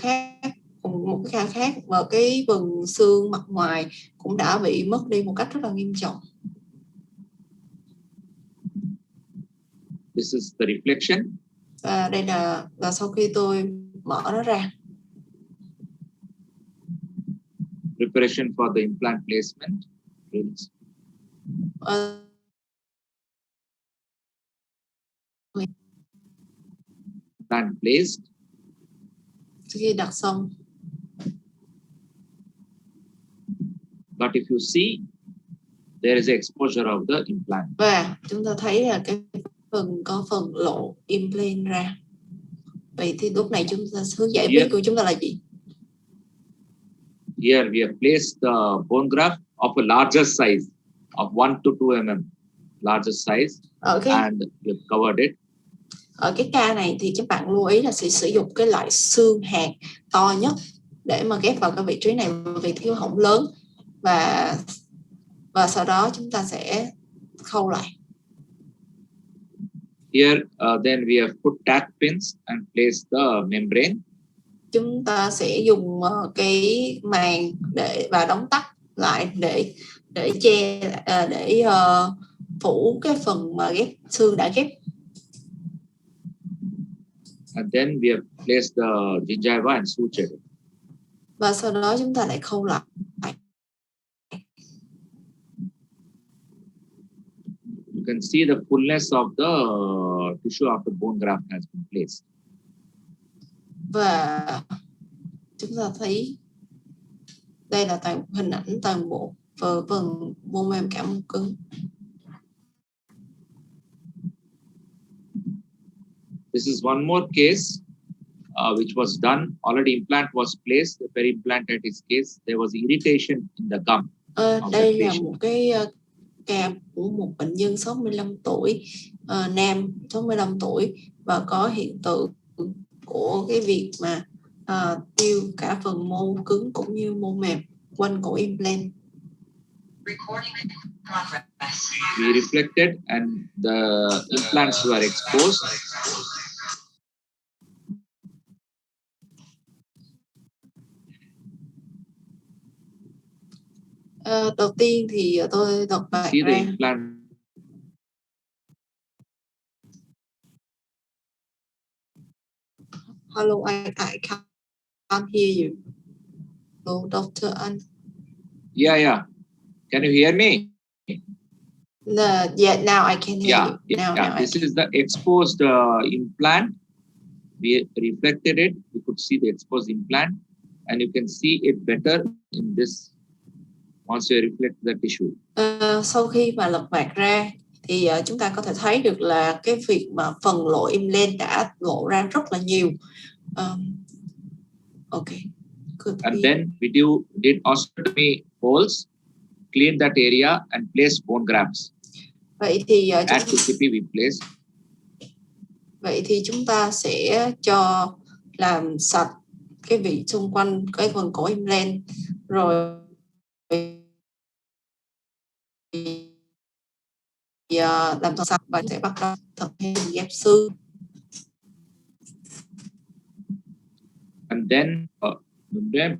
khác, và cái phần xương mặt ngoài cũng đã bị mất đi một cách rất là nghiêm trọng. This is the reflection. Và đây là sau khi tôi mở nó ra. Preparation for the implant placement. Implant placed. Khi đặt xong. But if you see, there is exposure of the implant. Và chúng ta thấy là cái có phần lộ implant ra. Vậy thì lúc này chúng ta hướng giải quyết của chúng ta là gì? Here we have placed the bone graft of a larger size of 1 to 2 mm, larger size, and we have covered it. Ở cái ca này thì các bạn lưu ý là sẽ sử dụng cái loại xương hạt to nhất để mà ghép vào cái vị trí này, vì thiếu hỏng lớn, và sau đó chúng ta sẽ khâu lại. Here then we have put tack pins and placed the membrane. Chúng ta sẽ dùng cái màng để và đóng tắc lại để che để phủ cái phần mà ghép xương đã ghép. And then we have placed the gingiva and sutured it. Và sau đó chúng ta lại khâu lại. You can see the fullness of the tissue after bone graft has been placed. Và chúng ta thấy đây là hình ảnh toàn bộ phần mô mềm cả mô cứng. This is one more case which was done. Already implant was placed. The peri-implantitis case, there was irritation in the gum. Đây là một cái ca của một bệnh nhân 65 tuổi, nam 65 tuổi và có hiện tượng của cái việc mà tiêu cả phần mô cứng cũng như mô mềm quanh cổ implant. We reflected and the implants were exposed. Đầu tiên thì tôi đọc bài ra. Hello, I can't hear you. Hello, Dr. An. Yeah. Can you hear me? Yeah, now I can hear you. Now This is the exposed implant. We reflected it. We could see the exposed implant, and you can see it better in this once you reflect the tissue. Sau khi mà lật bạc ra thì chúng ta có thể thấy được là cái việc mà phần lộ implant đã lộ ra rất là nhiều. Okay. And then we did osteotomy holes, clean that area and place bone grafts. Vậy thì at TCP we place. Vậy thì chúng ta sẽ cho làm sạch cái vị xung quanh cái phần cổ implant rồi làm thật sạch và sẽ bắt đầu thực hiện ghép xương. And then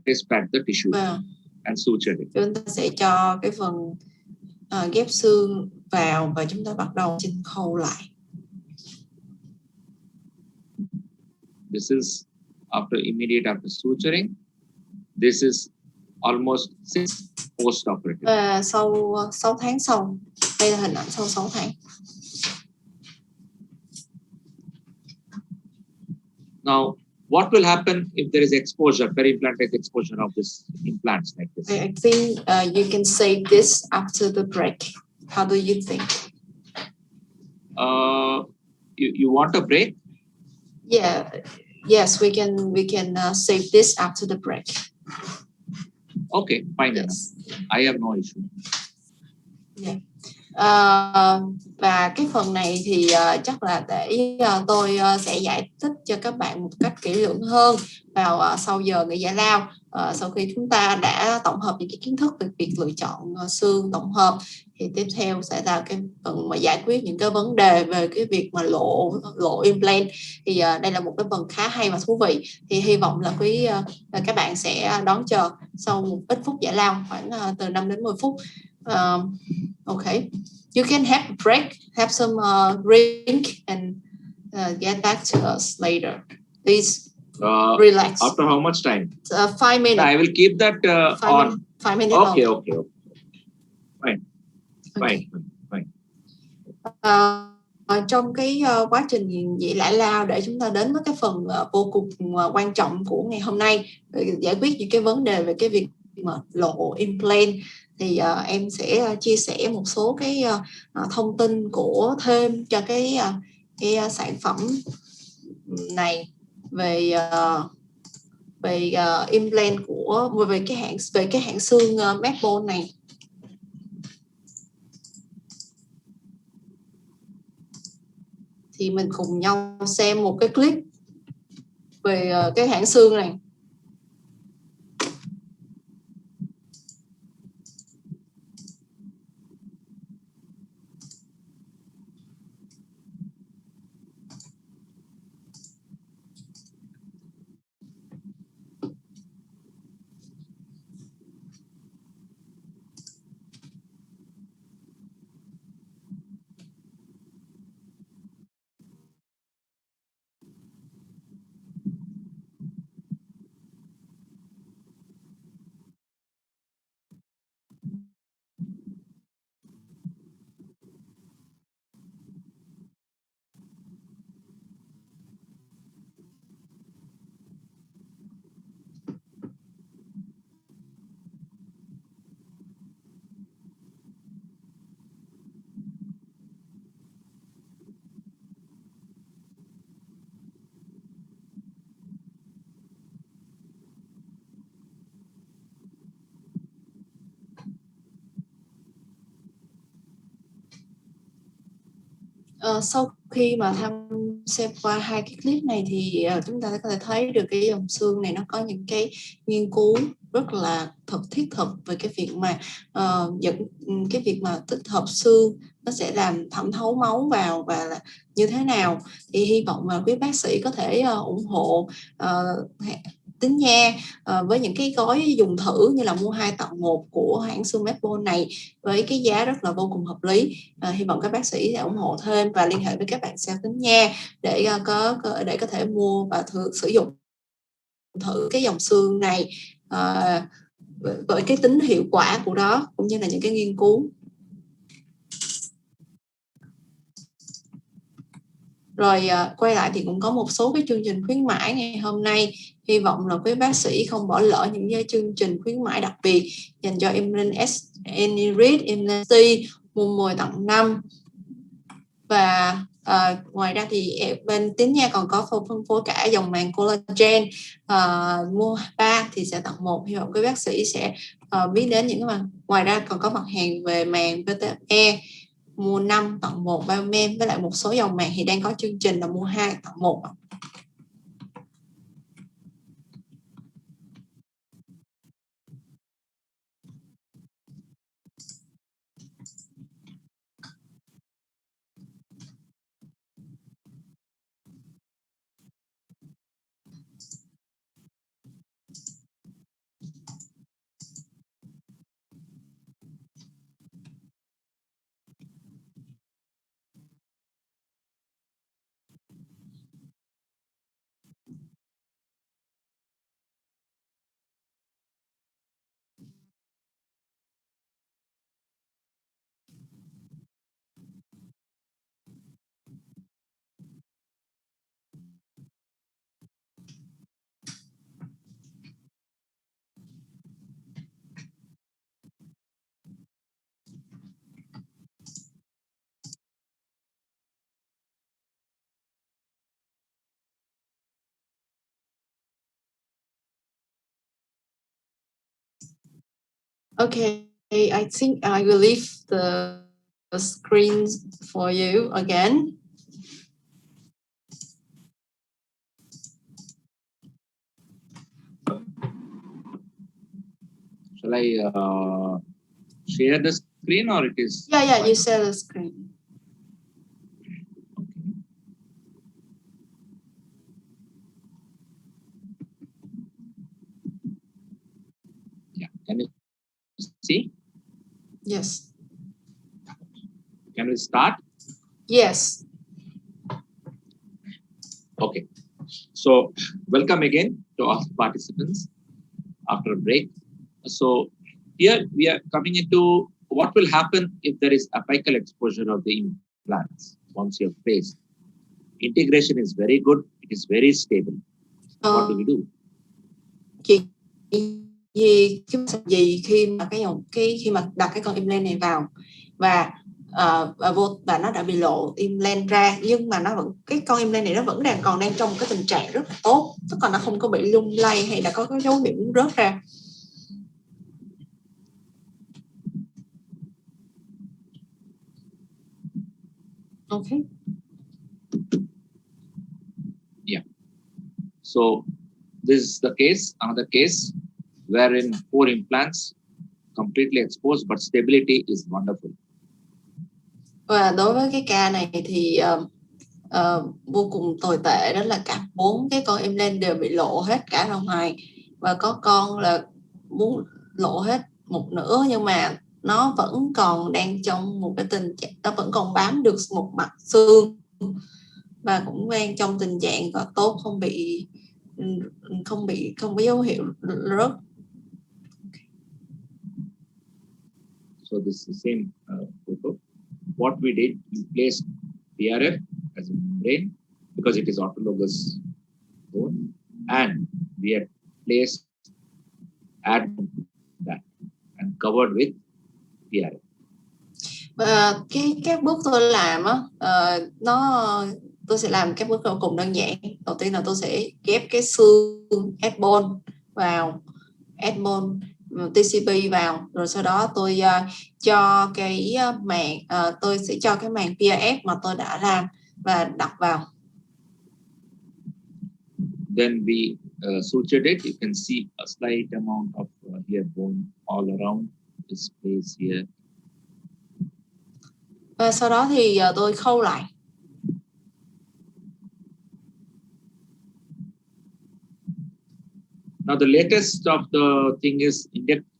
place back the tissue and suture it. Chúng ta sẽ cho cái phần ghép xương vào và chúng ta bắt đầu chỉnh khâu lại. This is immediate after suturing. This is almost 6 post-operative. Và sau 6 tháng sau, đây là hình ảnh sau 6 tháng. Now, what will happen if there is exposure, peri-implantic exposure of this implants like this? I think you can save this after the break. How do you think? You want a break? Yeah. Yes, we can save this after the break. Okay, fine. Yes. I have no issue. Yeah. Và cái phần này thì chắc là để tôi sẽ giải thích cho các bạn một cách kỹ lưỡng hơn vào sau giờ nghỉ giải lao. Sau khi chúng ta đã tổng hợp những cái kiến thức về việc lựa chọn xương tổng hợp thì tiếp theo sẽ là cái phần mà giải quyết những cái vấn đề về cái việc mà lộ implant. Thì đây là một cái phần khá hay và thú vị. Thì hy vọng là các bạn sẽ đón chờ sau một ít phút giải lao khoảng từ 5 đến 10 phút. Okay, you can have a break, have some drink, and get back to us later. Please relax. After how much time? 5 minutes. I will keep that on. 5 minutes. Okay. Fine. Trong cái quá trình giải lao để chúng ta đến với cái phần vô cùng quan trọng của ngày hôm nay, giải quyết những cái vấn đề về cái việc mà lộ implant, thì em sẽ chia sẻ một số cái thông tin của thêm cho cái sản phẩm này về implant về cái hãng xương Medbone này. Thì mình cùng nhau xem một cái clip về cái hãng xương này. Sau khi mà xem qua hai cái clip này thì chúng ta có thể thấy được cái dòng xương này nó có những cái nghiên cứu rất là thiết thực về cái việc mà cái việc mà tích hợp xương nó sẽ làm thẩm thấu máu vào và là như thế nào. Thì hy vọng là quý bác sĩ có thể ủng hộ Tính Nha với những cái gói dùng thử như là mua 2 tặng 1 của hãng xương Medbone này với cái giá rất là vô cùng hợp lý. Hy vọng các bác sĩ sẽ ủng hộ thêm và liên hệ với các bạn sale Tính Nha để có thể mua và sử dụng thử cái dòng xương này với cái tính hiệu quả của nó cũng như là những cái nghiên cứu. Rồi quay lại thì cũng có một số cái chương trình khuyến mãi ngày hôm nay. Hy vọng là quý bác sĩ không bỏ lỡ những cái chương trình khuyến mãi đặc biệt dành cho Implant Anirban Implant mua 10 tặng 5. Và ngoài ra thì bên Tính Nha còn có phân phối cả dòng màng collagen, mua 3 thì sẽ tặng 1. Hy vọng quý bác sĩ sẽ biết đến những cái mà ngoài ra còn có mặt hàng về màng PTE, mua 5 tặng 1 Biomem, với lại một số dòng màng thì đang có chương trình là mua 2 tặng 1. Okay, I think I will leave the screen for you again. Shall I share the screen or it is? Yeah, you share the screen. Yeah, can you see? Yes. Can we start? Yes. Okay. So welcome again to all participants after a break. So here we are coming into what will happen if there is apical exposure of the implants once you have placed. Integration is very good. It is very stable. What do we do? Gì khi mà khi mà đặt cái con implant này vào và nó đã bị lộ implant ra, nhưng mà nó vẫn cái con implant này nó vẫn còn đang trong cái tình trạng rất là tốt, tức là nó không có bị lung lay hay là có cái dấu hiệu muốn rớt ra. Okay. Yeah. So this is the case, another case wherein 4 implants completely exposed but stability is wonderful. Và đối với cái ca này thì vô cùng tồi tệ, đó là cả 4 cái con implant đều bị lộ hết cả ra ngoài, và có con là muốn lộ hết một nửa nhưng mà nó vẫn còn đang trong một cái tình trạng, nó vẫn còn bám được một mặt xương và cũng đang trong tình trạng và tốt, không có dấu hiệu rớt. So this is the same photo. What we did, we placed PRF as a membrane because it is autologous bone, and we had placed that and covered with PRF. Và các bước tôi làm á, tôi sẽ làm các bước vô cùng đơn giản. Đầu tiên là tôi sẽ ghép cái xương add bone vào, TCP vào, rồi sau đó tôi cho cái màng, tôi sẽ cho cái màng PRF mà tôi đã làm và đặt vào. Then we sutured it. You can see a slight amount of hair bone all around this place here. Và sau đó thì tôi khâu lại. Now the latest of the thing is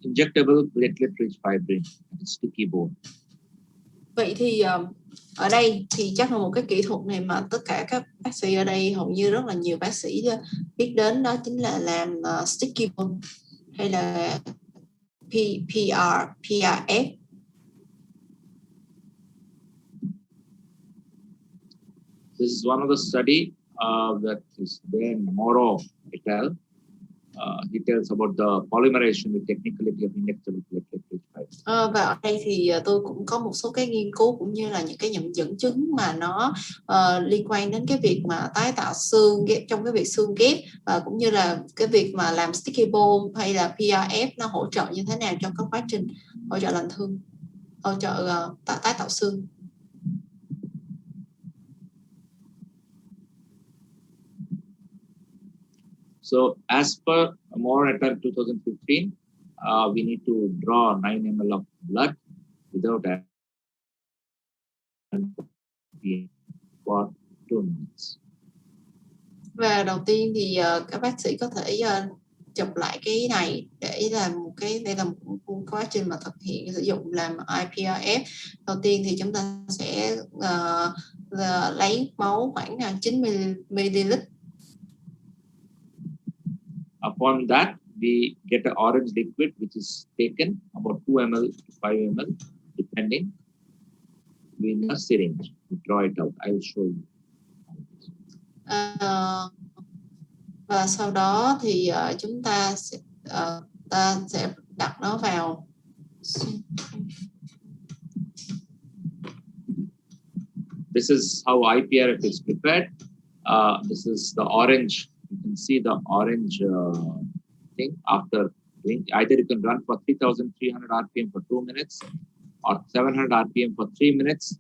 injectable platelet-rich fibrin, sticky bone. Vậy thì ở đây thì chắc là một cái kỹ thuật này mà tất cả các bác sĩ ở đây, hầu như rất là nhiều bác sĩ biết đến, đó chính là làm sticky bone hay là PRF. This is one of the study that is there in Moro et al. He tells about the polymerization with technicality of injectable platelet-rich fibrin. Và ở đây thì tôi cũng có một số cái nghiên cứu cũng như là những cái dẫn chứng mà nó liên quan đến cái việc mà tái tạo xương ghép, trong cái việc xương ghép, và cũng như là cái việc mà làm sticky bone hay là PRF nó hỗ trợ như thế nào trong các quá trình hỗ trợ lành thương, hỗ trợ tái tạo xương. So as per Moore et al. 2015, we need to draw 9 ml of blood without for 2 minutes. Và đầu tiên thì các bác sĩ có thể chụp lại cái này để làm một cái, đây là một quá trình mà thực hiện sử dụng làm IPRF. Đầu tiên thì chúng ta sẽ lấy máu khoảng 9 ml. Upon that, we get an orange liquid which is taken about 2 ml to 5 ml, depending. In a syringe, we draw it out. I will show you. Và sau đó thì chúng ta sẽ đặt nó vào. This is how IPRF is prepared. This is the orange. You can see the orange thing after doing. Either you can run for 3,300 RPM for 2 minutes, or 700 RPM for 3 minutes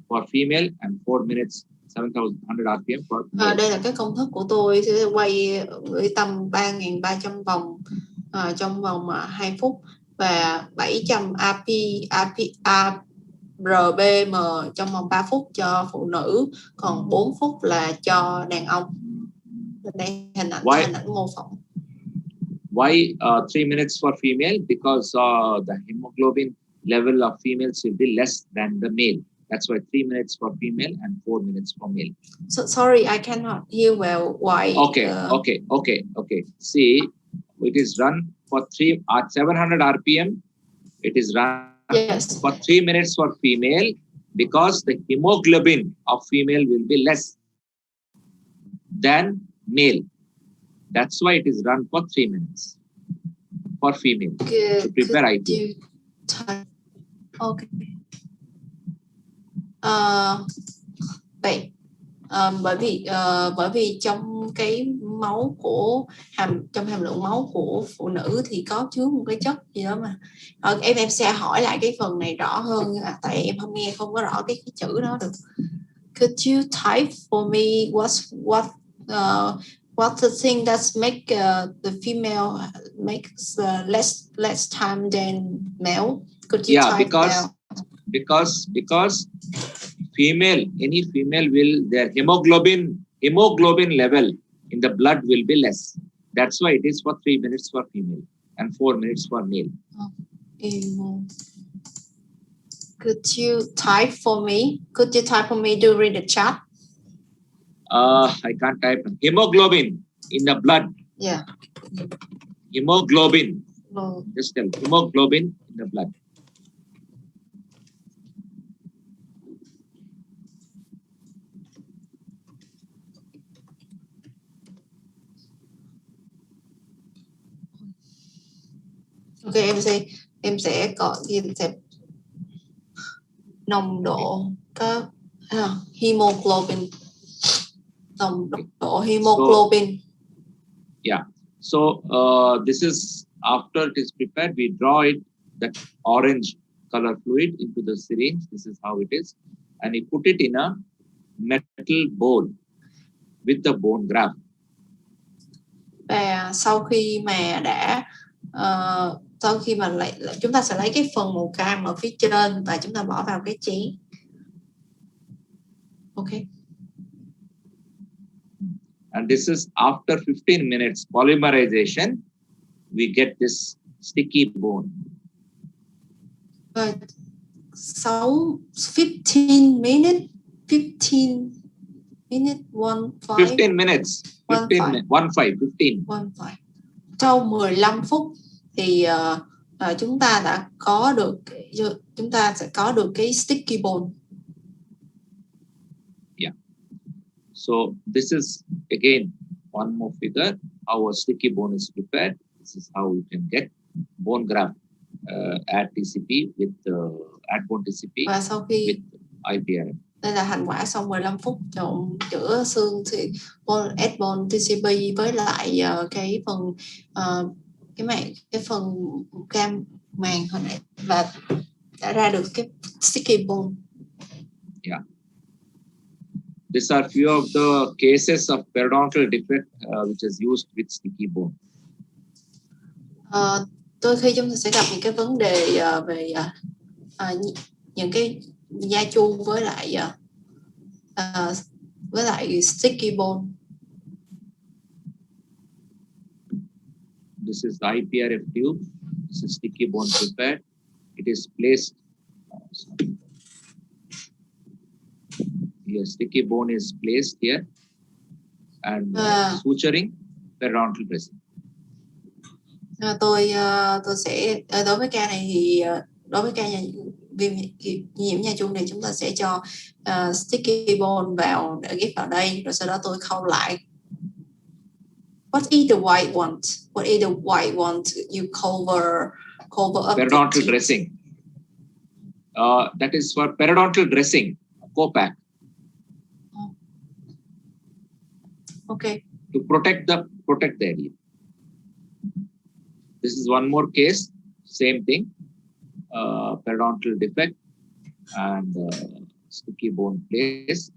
for female, and 4 minutes 7,100 RPM for male. Đây là cái công thức của tôi, sẽ quay với tầm 3.300 vòng trong vòng 2 phút và 700 RPM trong vòng 3 phút cho phụ nữ, còn 4 phút là cho đàn ông. Đây hình ảnh mô phỏng. Why 3 minutes for female? Because the hemoglobin level of females will be less than the male. That's why 3 minutes for female and 4 minutes for male. So sorry, I cannot hear well. Why? Okay. See, it is run for 700 RPM. It is run for 3 minutes for female because the hemoglobin of female will be less than male. That's why it is run for 3 minutes for female to prepare IP. Okay. Vậy bởi vì trong cái máu của trong hàm lượng máu của phụ nữ thì có chứa một cái chất gì đó mà em sẽ hỏi lại cái phần này rõ hơn, tại em không có rõ cái chữ đó được. Could you type for me what's the thing that make the female makes less time than male? Could you type down? Because female, any female will, their hemoglobin level in the blood will be less. That's why it is for 3 minutes for female and 4 minutes for male. Could you type for me? Could you type for me during the chat? I can't type. Hemoglobin in the blood. Yeah. Hemoglobin. Just tell hemoglobin in the blood. Ok, em sẽ nồng độ có hemoglobin, nồng độ hemoglobin. Yeah. So this is after it is prepared, we draw it, that orange color fluid, into the syringe. This is how it is. And we put it in a metal bowl with the bone graft. Và sau khi mà chúng ta sẽ lấy cái phần màu cam ở phía trên và chúng ta bỏ vào cái chén. Okay. And this is after 15 minutes polymerization, we get this sticky bone. But so 15 minutes, 15 minutes. Sau 15 phút thì chúng ta sẽ có được cái sticky bone. Yeah. So this is again one more figure how a sticky bone is prepared. This is how you can get bone graft. Add TCP with add bone TCP và sau khi with IPRM. Đây là thành quả sau 15 phút trộn giữa xương thì add bone TCP với lại cái phần cái phần cam màng hồi nãy và đã ra được cái sticky bone. Yeah. These are few of the cases of periodontal defect which is used with sticky bone. Đôi khi chúng ta sẽ gặp những cái vấn đề về những cái da chu với lại sticky bone. This is the IPRF tube. This is sticky bone prepared. It is placed. Here, sticky bone is placed here, and suturing periodontal dressing. Tôi sẽ đối với ca này thì đối với ca viêm nhiễm nha chung thì chúng ta sẽ cho sticky bone vào để ghép vào đây, rồi sau đó tôi khâu lại. What is the white one? What is the white one you cover up? Periodontal dressing. That is for periodontal dressing, co-pack. Okay. To protect the area. This is one more case, same thing, periodontal defect and sticky bone placed.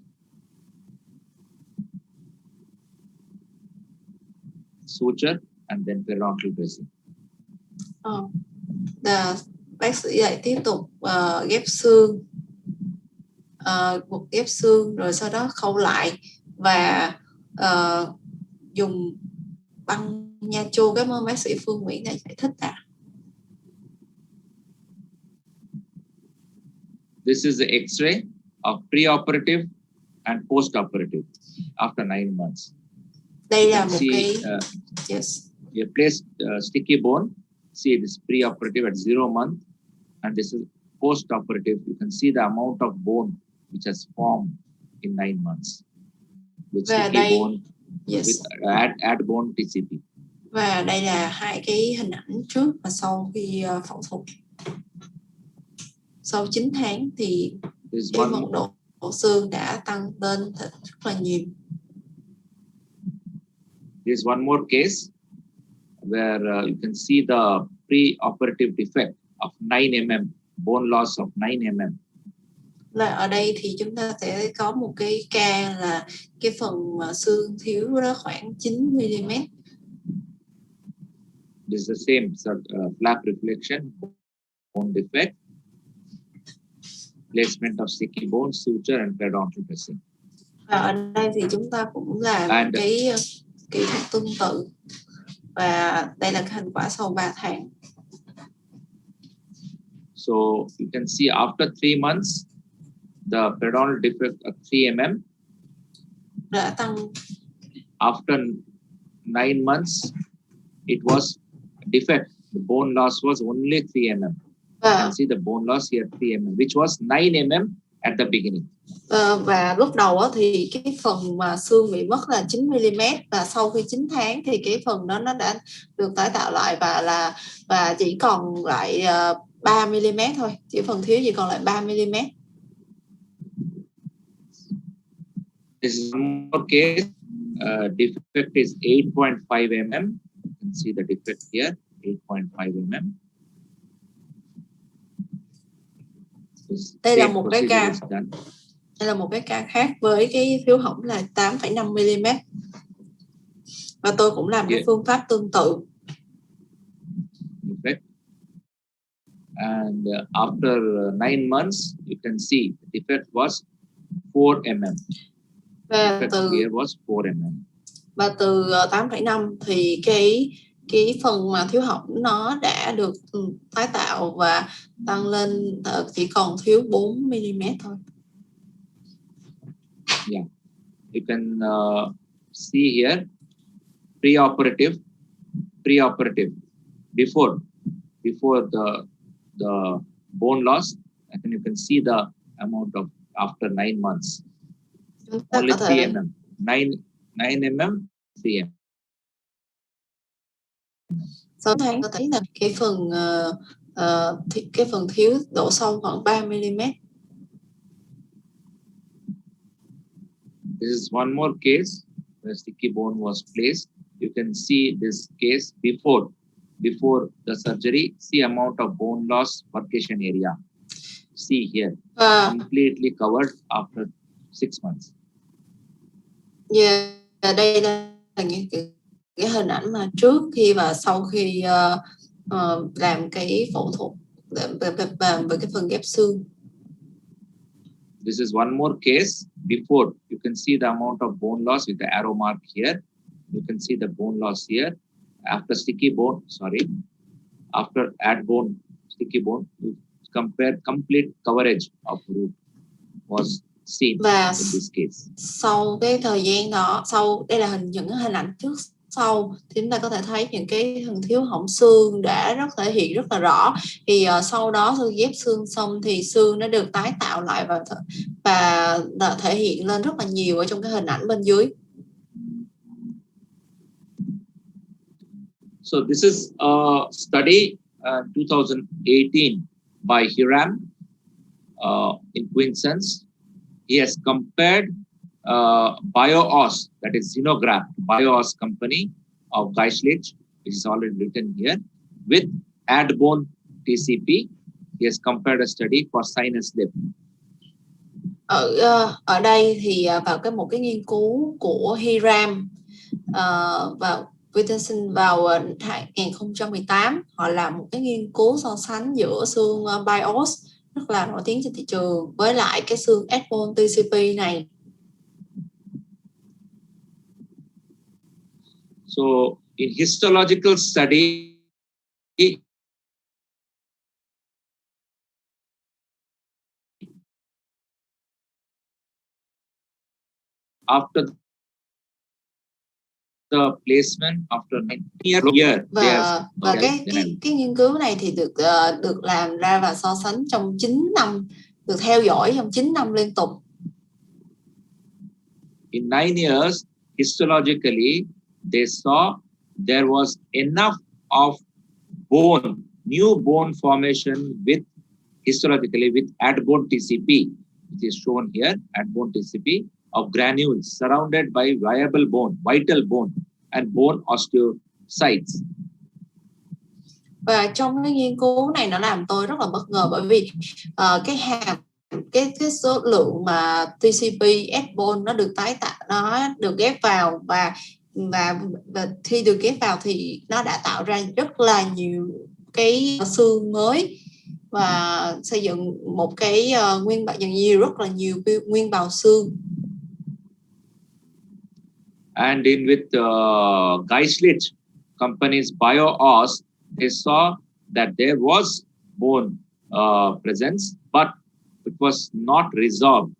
Suture and then periodontal dressing. Bác sĩ lại tiếp tục ghép xương, ghép xương rồi sau đó khâu lại và dùng băng nha chu. Cảm ơn bác sĩ Phương Nguyễn đã giải thích ạ. This is the X-ray of pre-operative and post-operative after 9 months. Đây là một cái yes. You placed sticky bone. See, this pre-operative at 0 month, and this is post-operative. You can see the amount of bone which has formed in 9 months with sticky bone. Yes. With add bone TCP. Và đây là hai cái hình ảnh trước và sau khi phẫu thuật. Sau 9 tháng thì cái mật độ xương đã tăng lên rất là nhiều. There's one more case where you can see the pre-operative defect of 9 mm, bone loss of 9 mm. Là ở đây thì chúng ta sẽ có một cái ca là cái phần mà xương thiếu đó khoảng 9 mm. This is the same flap reflection, bone defect, placement of sticky bone, suture and periodontal dressing. Và ở đây thì chúng ta cũng làm cái kỹ thuật tương tự. Và đây là cái thành quả sau 3 tháng. So you can see after 3 months, the periodontal defect of 3 mm đã tăng. After 9 months, it was defect. The bone loss was only 3 mm. You can see the bone loss here 3 mm, which was 9 mm at the beginning. Và lúc đầu thì cái phần mà xương bị mất là 9 mm và sau khi 9 tháng thì cái phần đó nó đã được tái tạo lại và chỉ còn lại 3 mm thôi, chỉ phần thiếu chỉ còn lại 3 mm. This is one more case. Defect is 8.5 mm. You can see the defect here. 8.5 mm. Đây là một cái ca khác với cái phiếu hỏng là 8,5 mm. Và tôi cũng làm cái phương pháp tương tự. Okay. And after 9 months, you can see the defect was 4 mm. Và từ 8,5 thì cái phần mà thiếu hỏng nó đã được tái tạo và tăng lên chỉ còn thiếu 4 mm thôi. Yeah, you can see here preoperative before the bone loss, and then you can see the amount of after 9 months. Only 3 mm, 9 mm, 3 mm. 6 tháng có thấy là cái phần thiếu độ sâu khoảng 3 mm. This is one more case where sticky bone was placed. You can see this case before the surgery. See amount of bone loss percussion area. See here, completely covered after 6 months. Yeah, đây là cái hình ảnh mà trước khi và sau khi làm cái phẫu thuật về cái phần ghép xương. This is one more case before. You can see the amount of bone loss with the arrow mark here. You can see the bone loss here. After sticky bone, after add bone, sticky bone, you compare complete coverage of root was seen in this case. Sau cái thời gian đó, đây là những hình ảnh trước sau thì chúng ta có thể thấy những cái phần thiếu hỏng xương đã thể hiện rất là rõ. Thì sau đó khi ghép xương xong thì xương nó được tái tạo lại và thể hiện lên rất là nhiều ở trong cái hình ảnh bên dưới. So this is a study 2018 by Hiram in Queensland. He has compared BioOS, that is xenograft, BioOS company of Geislich, which is already written here, with add-bone TCP. He has compared a study for sinus lip. Ở đây thì vào một cái nghiên cứu của Hiram vào Peterson vào 2018, họ làm một cái nghiên cứu so sánh giữa xương BioOS rất là nổi tiếng trên thị trường với lại cái xương add-bone TCP này. So in histological study, after the placement after 9 years, và cái nghiên cứu này thì được làm ra và so sánh trong 9 năm, được theo dõi trong 9 năm liên tục. In 9 years, histologically, they saw there was enough of bone, new bone formation with histologically with add-bone TCP, which is shown here, add-bone TCP of granules surrounded by viable bone, vital bone and bone osteocytes. Và trong cái nghiên cứu này nó làm tôi rất là bất ngờ bởi vì cái số lượng mà TCP add-bone nó được tái tạo, nó được ghép vào và khi được ghép vào thì nó đã tạo ra rất là nhiều cái xương mới và xây dựng một cái nguyên bào rất là nhiều nguyên bào xương. And in with Geislich company's BioOS, they saw that there was bone presence, but it was not resolved.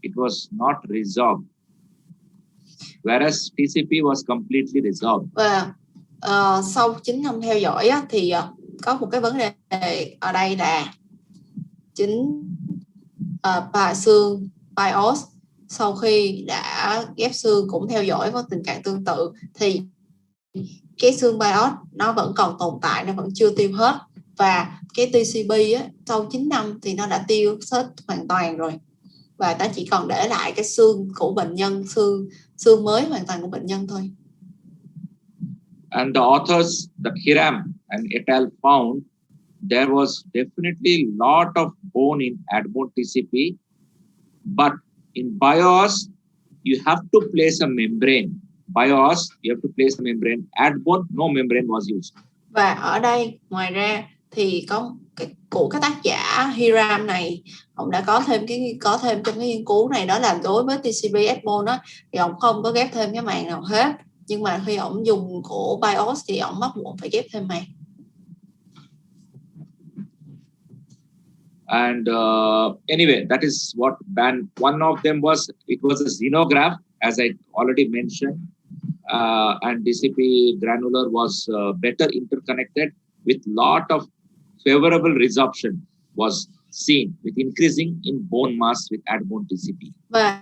It was not resolved. Whereas TCP was completely resolved. Và sau 9 năm theo dõi thì có một cái vấn đề ở đây là xương BioOS sau khi đã ghép xương cũng theo dõi có tình trạng tương tự thì cái xương BioOS nó vẫn còn tồn tại, nó vẫn chưa tiêu hết và cái TCP sau 9 năm thì nó đã tiêu hết hoàn toàn rồi và nó chỉ còn để lại cái xương của bệnh nhân, xương mới hoàn toàn của bệnh nhân thôi. And the authors, the Hiram and et al. Found there was definitely lot of bone in ad-bone TCP, but in BIOS, you have to place a membrane. BIOS, you have to place a membrane. Ad-bone, no membrane was used. Và ở đây, ngoài ra thì có của các tác giả Hiram này, ông đã có thêm trong cái nghiên cứu này, đó là đối với TCP ad-bone đó, thì ông không có ghép thêm cái màng nào hết. Nhưng mà khi ông dùng của BIOS thì ông bắt buộc phải ghép thêm màng. And anyway, that is what band. One of them was, it was a xenograph, as I already mentioned. And DCP granular was better interconnected with lot of favorable resorption was seen with increasing in bone mass with ad-bone TCP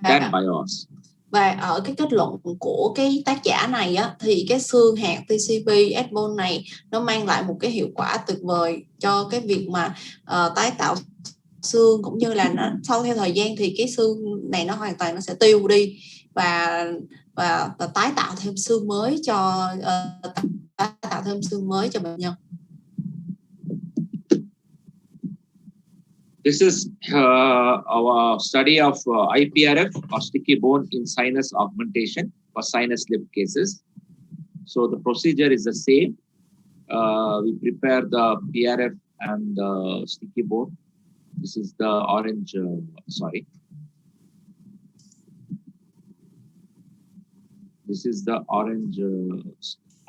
than BIOS. Và ở cái kết luận của cái tác giả này á, thì cái xương hạt TCP ad-bone này nó mang lại một cái hiệu quả tuyệt vời cho cái việc mà tái tạo xương, cũng như là nó sau theo thời gian thì cái xương này nó hoàn toàn nó sẽ tiêu đi và tái tạo thêm xương mới cho bệnh nhân. This is our study of IPRF or sticky bone in sinus augmentation for sinus lip cases. So the procedure is the same. We prepare the PRF and the sticky bone. This is the orange, This is the orange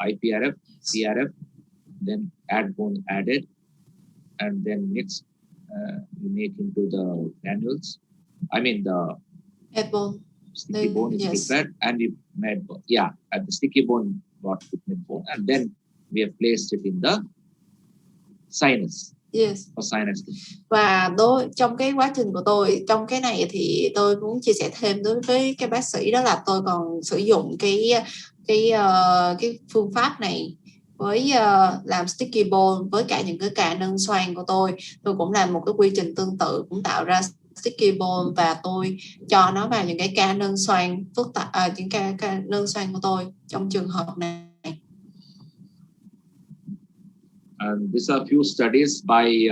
IPRF, PRF, then add bone added, and then mixed. You make into the granules. I mean the bone. Sticky bone is prepared, and we made at the sticky bone got pigment bone, and then we have placed it in the sinus. Yes. For sinus. Và trong cái quá trình của tôi, trong cái này thì tôi muốn chia sẻ thêm đối với cái bác sĩ, đó là tôi còn sử dụng cái phương pháp này với làm sticky bone với cả những cái ca nâng xoang của tôi cũng làm một cái quy trình tương tự, cũng tạo ra sticky bone và tôi cho nó vào những cái ca nâng xoang phức tạp, những ca nâng xoang của tôi trong trường hợp này. And these are few studies by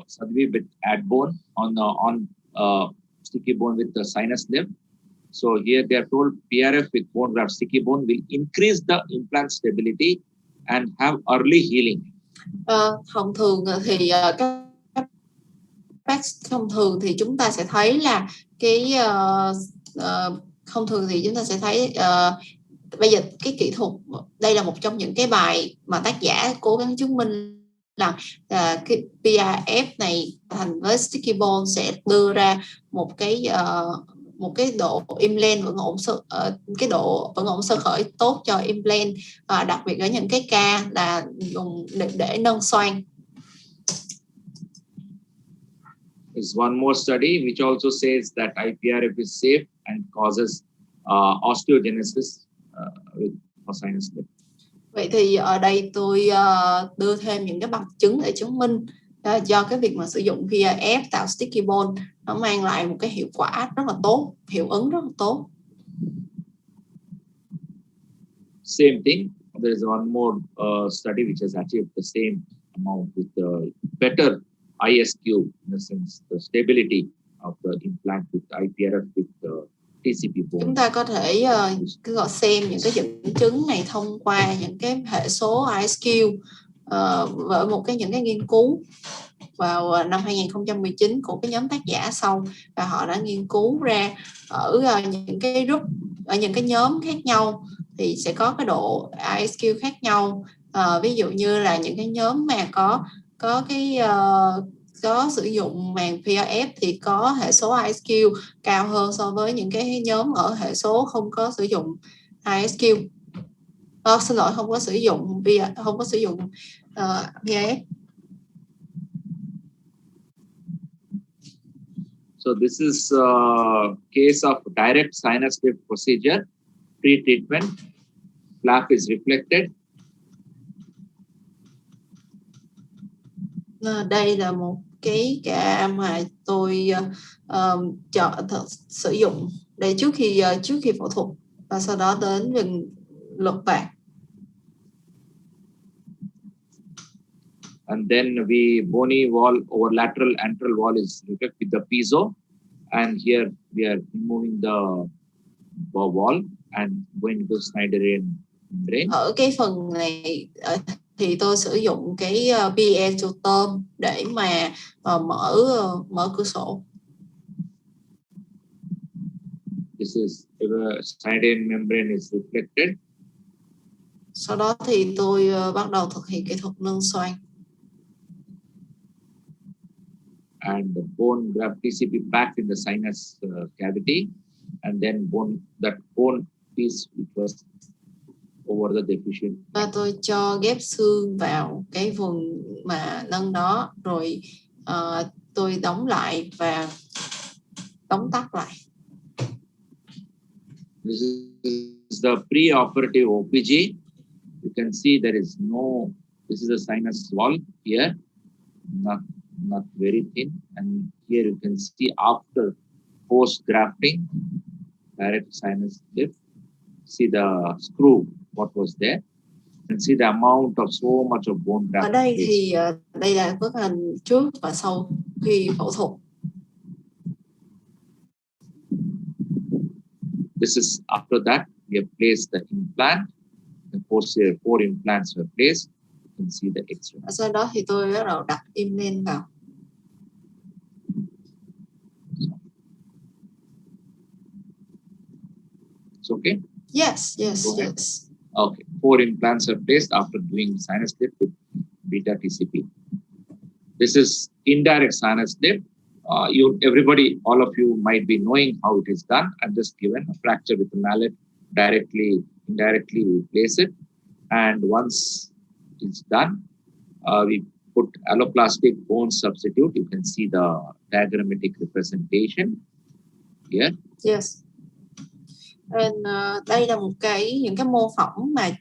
Sadhvi with ad bone on sticky bone with the sinus lip. So here they are told PRF with bone graft sticky bone will increase the implant stability and have early healing. Thông thường thì chúng ta sẽ thấy là bây giờ cái kỹ thuật, đây là một trong những cái bài mà tác giả cố gắng chứng minh là cái PRF này thành với sticky bone sẽ đưa ra một cái độ implant vẫn ổn, cái độ vẫn ổn sơ khởi tốt cho implant, đặc biệt ở những cái ca là dùng để nâng xoang. There's one more study which also says that IPRF is safe and causes osteogenesis for sinus lip. Vậy thì ở đây tôi đưa thêm những cái bằng chứng để chứng minh do cái việc mà sử dụng PRF tạo sticky bone nó mang lại một cái hiệu quả rất là tốt, hiệu ứng rất là tốt. Same thing. There is one more study which has achieved the same amount with the better ISQ, in the sense the stability of the implant with IPRF with the TCP bone. Chúng ta có thể xem những cái dẫn chứng này thông qua những cái hệ số ISQ với những cái nghiên cứu vào năm 2019 của cái nhóm tác giả sau, và họ đã nghiên cứu ra ở những cái group, ở những cái nhóm khác nhau thì sẽ có cái độ ISQ khác nhau. Ví dụ như là những cái nhóm mà có sử dụng màng PRF thì có hệ số ISQ cao hơn so với những cái nhóm ở hệ số không có sử dụng ISQ. Không có sử dụng PRF. So this is a case of direct sinus lip procedure, pre-treatment. Flap is reflected. Đây là một cái ca mà tôi sử dụng để trước khi phẫu thuật và sau đó đến gần lột bạc. And then bony wall over lateral antral wall is reflected with the piezo. And here we are removing the wall and going to Schneiderian membrane. Ở cái phần này thì tôi sử dụng cái piezo để mà mở cửa sổ. This is Schneiderian membrane is reflected. Sau đó thì tôi bắt đầu thực hiện kỹ thuật nâng xoang. And the bone graft TCP back in the sinus cavity, and then that bone piece which was over the deficient. Và tôi cho ghép xương vào cái vùng mà nâng đó, rồi tôi đóng lại và đóng tắt lại. This is the pre-operative OPG. You can see there is no. This is a sinus wall here, not very thin, and here you can see after post grafting direct sinus lift. See the screw what was there, and see the amount of so much of bone graft. Ở đây thì đây là bức hình trước và sau khi phẫu thuật. This is after that we have placed the implant. The four implants were placed. You can see the X-ray. Sau đó thì tôi bắt đầu đặt implant vào. It's okay? Yes. Okay. 4 implants are placed after doing sinus lift with beta TCP. This is indirect sinus lift. Everybody, all of you might be knowing how it is done. I'm just given a fracture with a mallet. Indirectly we place it. And once it's done, we put alloplastic bone substitute. You can see the diagrammatic representation here. Yes. And, đây là những cái mô phỏng mà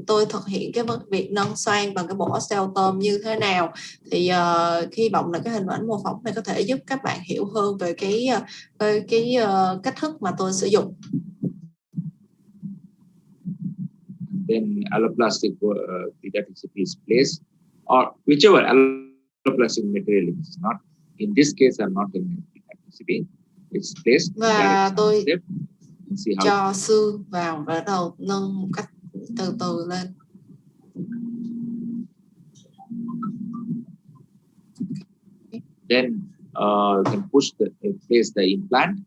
tôi thực hiện cái việc nâng xoang bằng cái bộ osteotom như thế nào. Thì hy vọng là cái hình ảnh mô phỏng này có thể giúp các bạn hiểu hơn về cái cách thức mà tôi sử dụng. Then alloplastic beta TCP is placed, or whichever alloplastic material is not. In this case, I'm not in beta TCP. It's placed. Và tôi cho xương vào và bắt đầu nâng một cách từ từ lên. Then you can place the implant.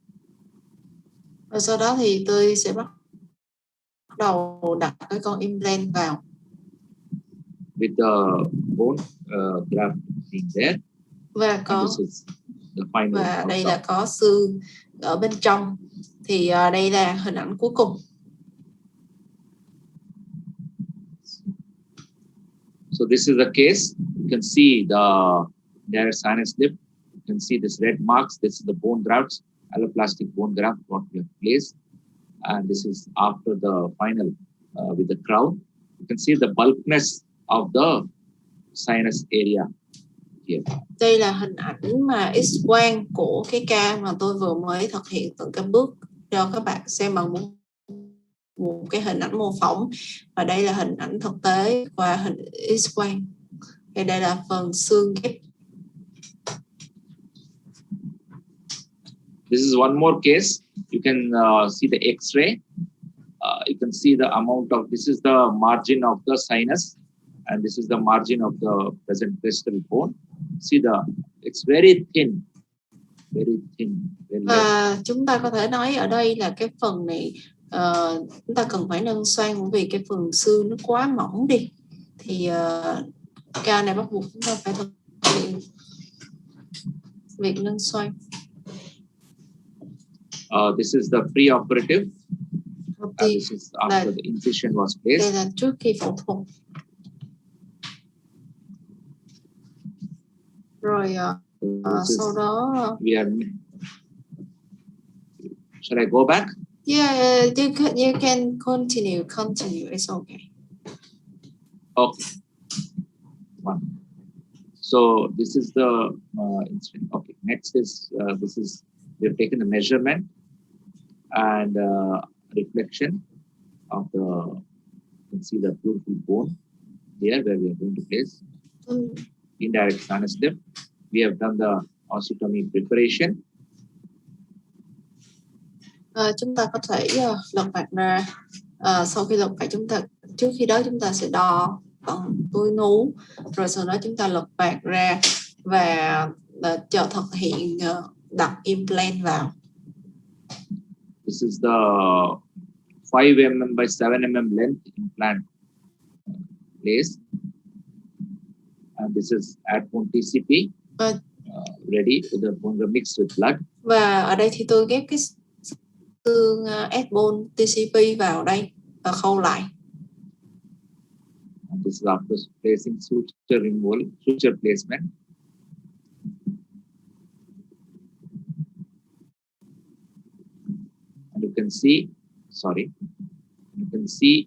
Và sau đó thì tôi sẽ bắt đầu đặt cái con implant vào. With the bone graft being there. Và đây là có xương ở bên trong. Thì đây là hình ảnh cuối cùng. So this is the case. You can see the direct sinus lift. You can see this red marks. This is the bone grafts, alloplastic bone graft what we have placed. And this is after the final with the crown. You can see the bulkness of the sinus area here. Đây là hình ảnh mà X-quang của cái ca mà tôi vừa mới thực hiện từng cái bước cho các bạn xem bằng một cái hình ảnh mô phỏng, và đây là hình ảnh thực tế qua hình X-quang. Đây là phần xương ghép. This is one more case. You can see the X-ray. You can see the amount of, this is the margin of the sinus, and this is the margin of the present distal bone. See it's very thin. Very thin. Và chúng ta có thể nói ở đây là cái phần này chúng ta cần phải nâng xoang, bởi vì cái phần xương nó quá mỏng đi. Thì ca này bắt buộc chúng ta phải thực hiện việc nâng xoang. This is the pre-operative. This is after the incision was placed. Đây là trước khi phẫu thuật. Rồi sau đó should I go back? Yeah, you can continue. It's okay. Okay. One. So this is the instrument. Okay. Next is we have taken the measurement and reflection of you can see the beautiful bone here where we are going to place. indirect sinus step. We have done the osteotomy preparation. Chúng ta có thể lật mặt ra. Sau khi lật mặt trước khi đó chúng ta sẽ đo bằng túi nú, rồi sau đó chúng ta lật mặt ra và chờ thực hiện đặt implant vào. This is the 5 mm by 7 mm length implant place, and this is at bone TCP ready with the bone mixed with blood. Và ở đây thì tôi ghép cái xương bone TCP vào đây và khâu lại. And this is after placing suture removal, suture placement. And you can see,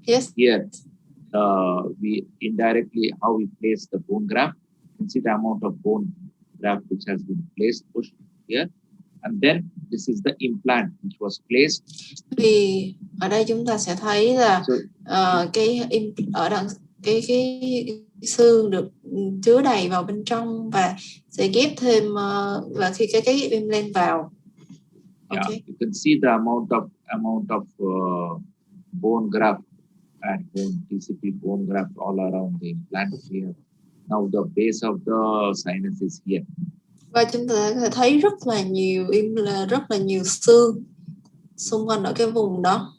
Yes. Here we indirectly how we place the bone graft. You can see the amount of bone graft which has been pushed here, and then this is the implant which was placed. Thì ở đây chúng ta sẽ thấy là cái xương được chứa đầy vào bên trong và sẽ ghép thêm và khi cái implant vào. Okay. Yeah, you can see the amount of bone graft and bone TCP bone graft all around the implant here. Now the base of the sinus is here. Và chúng ta có thể thấy rất là nhiều xương xung quanh ở cái vùng đó.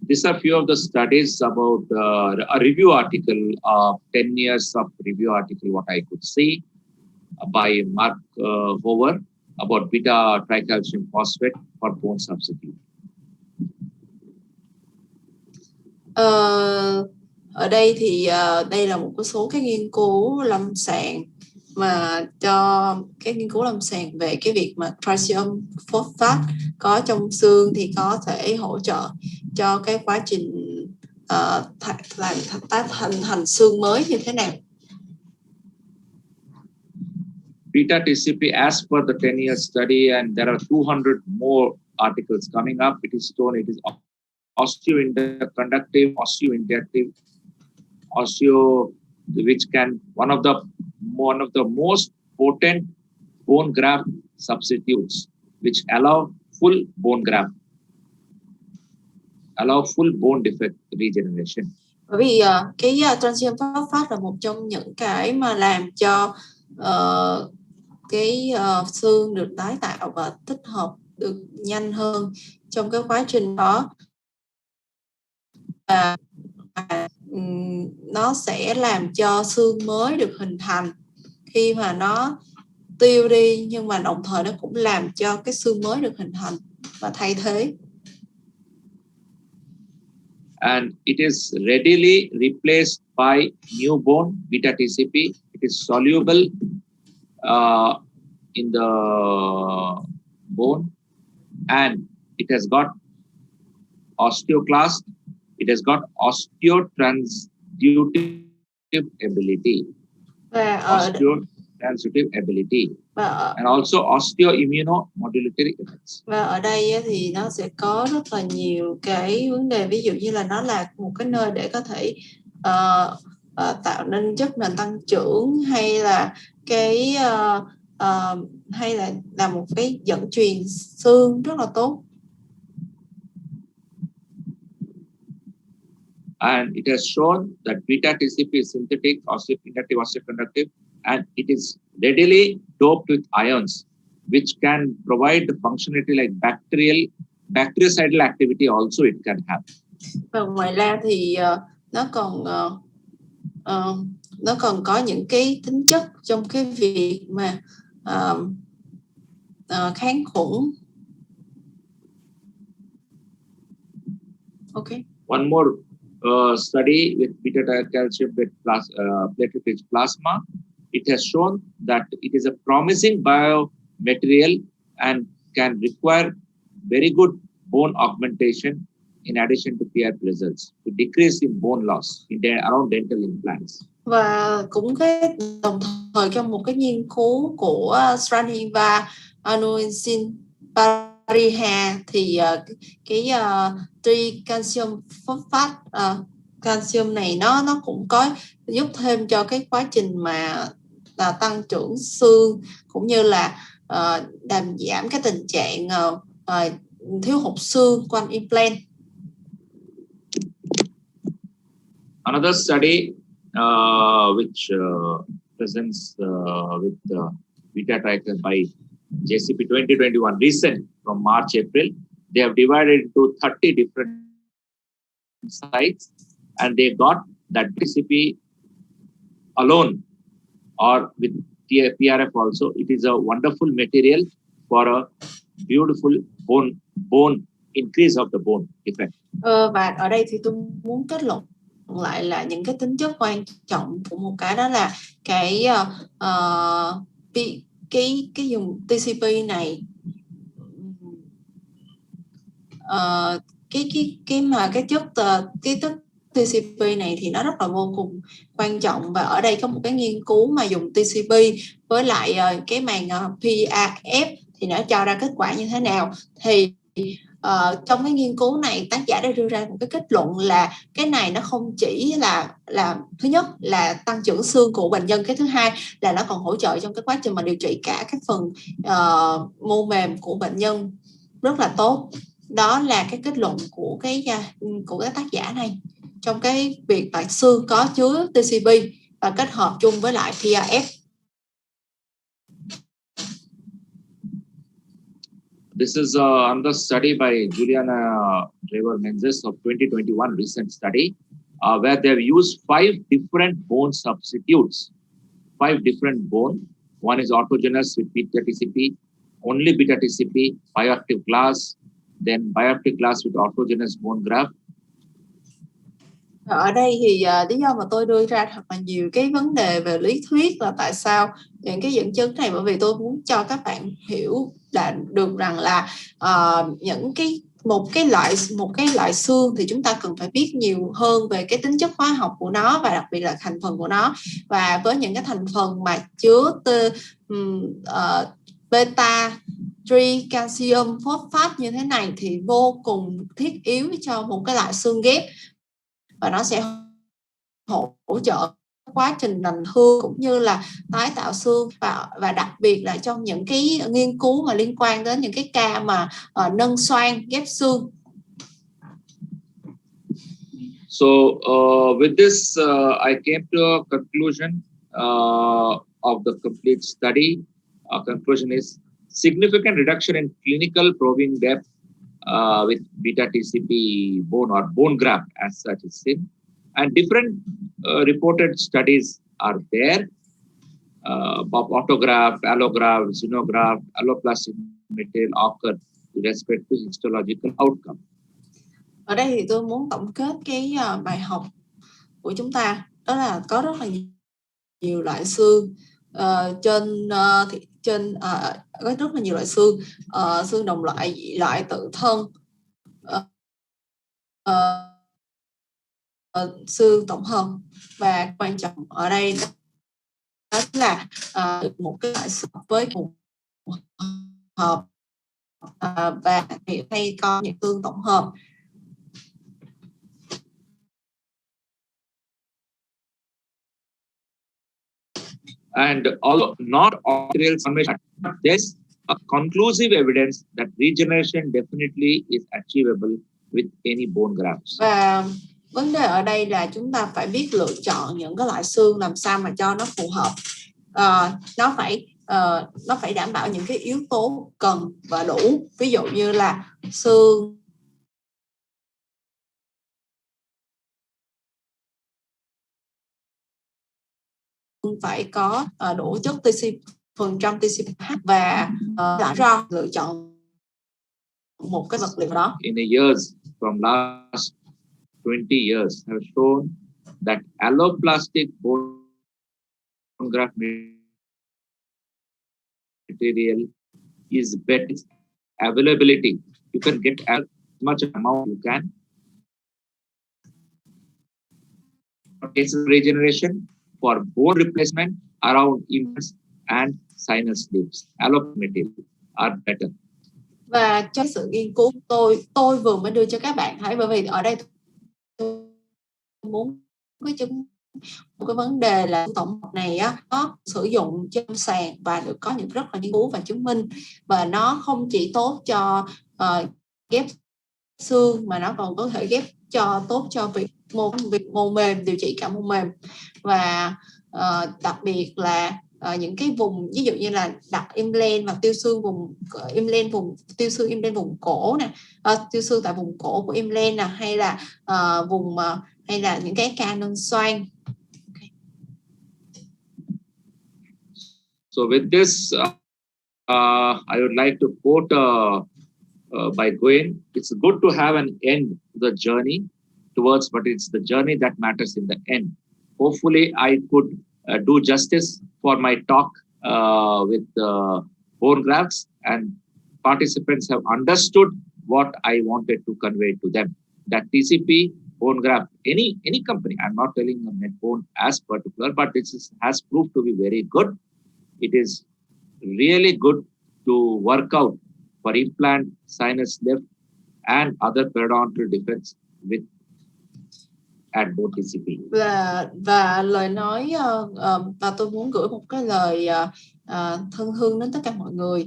These are few of the studies about a review article of 10 years of review article, what I could see by Mark Hover about beta tricalcium phosphate for bone substitute. Ở đây thì đây là một số cái nghiên cứu lâm sàng mà cho cái nghiên cứu lâm sàng về cái việc mà calcium phosphate có trong xương thì có thể hỗ trợ cho cái quá trình thành xương mới như thế nào. Beta TCP, as per the 10-year study, and there are 200 more articles coming up. It is shown it is osteoinductive, osteoinductive, which can one of the most potent bone graft substitutes, which allow full bone graft, allow full bone defect regeneration. Bởi vì cái calcium phosphate là một trong những cái mà làm cho cái xương được tái tạo và tích hợp được nhanh hơn trong cái quá trình đó, và nó sẽ làm cho xương mới được hình thành khi mà nó tiêu đi, nhưng mà đồng thời nó cũng làm cho cái xương mới được hình thành và thay thế. And it is readily replaced by new bone, beta TCP. It is soluble in the bone, and it has got osteoclast. It has got osteotransitive ability. Osteotransitive ability. And also osteoimmunomodulatory effects. Và ở đây thì nó sẽ có rất là nhiều cái vấn đề, ví dụ như là nó là một cái nơi để có thể tạo nên chất nền tăng trưởng, hay là cái hay là một cái dẫn truyền xương rất là tốt. And it has shown that beta TCP is synthetic, osteoinductive, osteoconductive, and it is readily doped with ions, which can provide the functionality like bactericidal activity also it can have. Và ngoài ra thì nó còn có những cái tính chất trong cái việc mà kháng khuẩn. Okay. One more study with beta calcium platelet-rich plasma. It has shown that it is a promising biomaterial and can require very good bone augmentation in addition to PRP results to decrease in bone loss around dental implants. Và cũng cái đồng thời trong một cái nghiên cứu của Straniva Anuensin Pariha thì cái tricalcium phosphate calcium này nó cũng có giúp thêm cho cái quá trình mà là tăng trưởng xương, cũng như là làm giảm cái tình trạng thiếu hụt xương qua implant. Another study which presents with beta tracker by JCP 2021 recent from March April. They have divided into 30 different sites, and they got that JCP alone or with PRF also. It is a wonderful material for a beautiful bone increase of the bone effect. Và ở đây thì tôi muốn kết luận lại là những cái tính chất quan trọng của một cái, đó là cái dùng TCP này, cái chất TCP này thì nó rất là vô cùng quan trọng. Và ở đây có một cái nghiên cứu mà dùng TCP với lại cái màng PRF thì nó cho ra kết quả như thế nào. Thì trong cái nghiên cứu này, tác giả đã đưa ra một cái kết luận là cái này nó không chỉ là thứ nhất là tăng trưởng xương của bệnh nhân, cái thứ hai là nó còn hỗ trợ trong cái quá trình mà điều trị cả cái phần mô mềm của bệnh nhân rất là tốt. Đó là cái kết luận của cái tác giả này trong cái việc tại xương có chứa TCP và kết hợp chung với lại PRF. This is another study by Juliana Menzies of 2021 recent study where they have used 5 different bone substitutes, 5 different bone. One is autogenous with beta TCP, only beta TCP, bioactive glass, then bioactive glass with autogenous bone graft. Ở đây thì lý do mà tôi đưa ra thật là nhiều cái vấn đề về lý thuyết là tại sao những cái dẫn chứng này, bởi vì tôi muốn cho các bạn hiểu được rằng là một cái loại xương thì chúng ta cần phải biết nhiều hơn về cái tính chất hóa học của nó và đặc biệt là thành phần của nó. Và với những cái thành phần mà chứa beta, calcium, phosphate như thế này thì vô cùng thiết yếu cho một cái loại xương ghép, và nó sẽ hỗ trợ quá trình lành thương cũng như là tái tạo xương, và đặc biệt là trong những cái nghiên cứu mà liên quan đến những cái ca mà nâng xoang ghép xương. So with this I came to a conclusion of the complete study. Conclusion is significant reduction in clinical probing depth with beta TCP bone or bone graft as such is seen, and different reported studies are there of autograft, allograft, xenograft, alloplastic material occur with respect to histological outcome. Ở đây thì tôi muốn tổng kết cái bài học của chúng ta, đó là có rất là nhiều loại xương có rất là nhiều loại xương, xương đồng loại, dị loại, tự thân, xương tổng hợp, và quan trọng ở đây đó là một cái loại xương với một hợp và hiện nay có những xương tổng hợp. And although not all materials, there's a conclusive evidence that regeneration definitely is achievable with any bone grafts. Và vấn đề ở đây là chúng ta phải biết lựa chọn những cái loại xương làm sao mà cho nó phù hợp. Nó phải đảm bảo những cái yếu tố cần và đủ. Ví dụ như là xương phải có đủ chất phần trăm TCPH và lựa chọn một cái vật liệu đó. In the years from last 20 years have shown that alloplastic bone graft material is better availability. You can get as much amount you can. Cases regeneration for bone replacement around implants and sinus lifts, alloplastic material are better. Và trong sự nghiên cứu tôi vừa mới đưa cho các bạn thấy, bởi vì ở đây muốn một cái vấn đề là tổng hợp này á, nó sử dụng trên sàn và được có những rất là nghiên cứu và chứng minh, và nó không chỉ tốt cho ghép xương mà nó còn có thể ghép tốt cho việc mô mềm, điều trị cả mô mềm. Và đặc biệt là những cái vùng ví dụ như là đặt implant và tiêu xương vùng tiêu xương implant vùng cổ nè, tiêu xương tại vùng cổ của implant nè, hay là hay là những cái ca nâng xoang. So with this, I would like to quote by KENH. It's good to have an end to the journey towards, but it's the journey that matters in the end. Hopefully, I could do justice for my talk with bone grafts, and participants have understood what I wanted to convey to them. That TCP, bone graft, any company, I'm not telling Medbone as particular, but this has proved to be very good. It is really good to work out for implant, sinus lift, and other periodontal defects with at both TCP. Và lời nói và tôi muốn gửi một cái lời thân thương đến tất cả mọi người.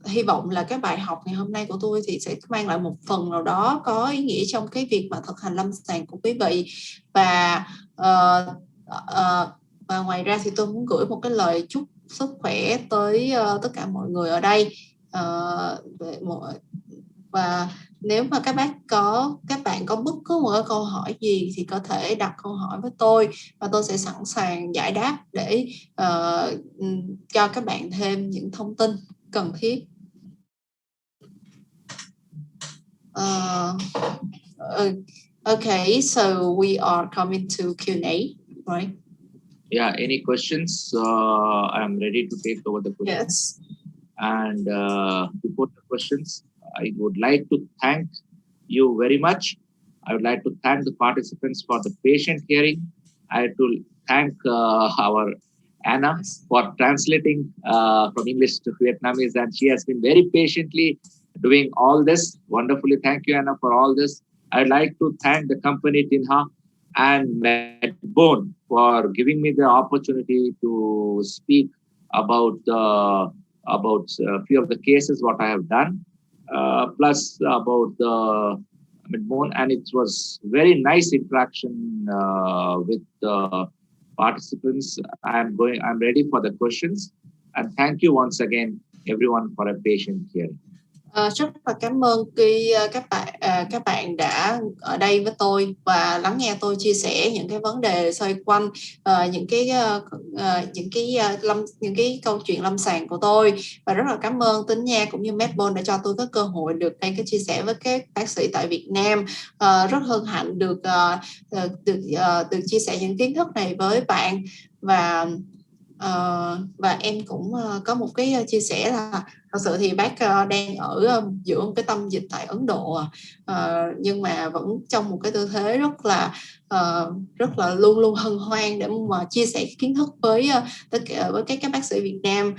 Hy vọng là cái bài học ngày hôm nay của tôi thì sẽ mang lại một phần nào đó có ý nghĩa trong cái việc mà thực hành lâm sàng của quý vị. Và ngoài ra thì tôi muốn gửi một cái lời chúc sức khỏe tới tất cả mọi người ở đây. Và nếu mà các bạn có bất cứ một cái câu hỏi gì thì có thể đặt câu hỏi với tôi, và tôi sẽ sẵn sàng giải đáp để cho các bạn thêm những thông tin cần thiết. Okay, so we are coming to Q&A, right? Yeah, any questions? I'm ready to take over the questions. Yes. And before the questions, I would like to thank you very much. I would like to thank the participants for the patient hearing. I would to thank our Anna for translating from English to Vietnamese, and she has been very patiently doing all this wonderfully. Thank you, Anna, for all this. I'd like to thank the company THØ and Medbone for giving me the opportunity to speak about a few of the cases what I have done, plus about the Medbone, and it was very nice interaction with the participants. I'm ready for the questions, and thank you once again everyone for a patient hearing. Rất là cảm ơn các bạn đã ở đây với tôi và lắng nghe tôi chia sẻ những cái vấn đề xoay quanh những cái câu chuyện lâm sàng của tôi, và rất là cảm ơn Tính Nha cũng như Medbone đã cho tôi có cơ hội được đây cái chia sẻ với các bác sĩ tại Việt Nam. Rất hân hạnh được chia sẻ những kiến thức này với bạn, và em cũng có một cái chia sẻ là thật sự thì bác đang ở giữa một cái tâm dịch tại Ấn Độ, nhưng mà vẫn trong một cái tư thế rất là luôn luôn hân hoan để mà chia sẻ kiến thức với tất cả với các bác sĩ Việt Nam.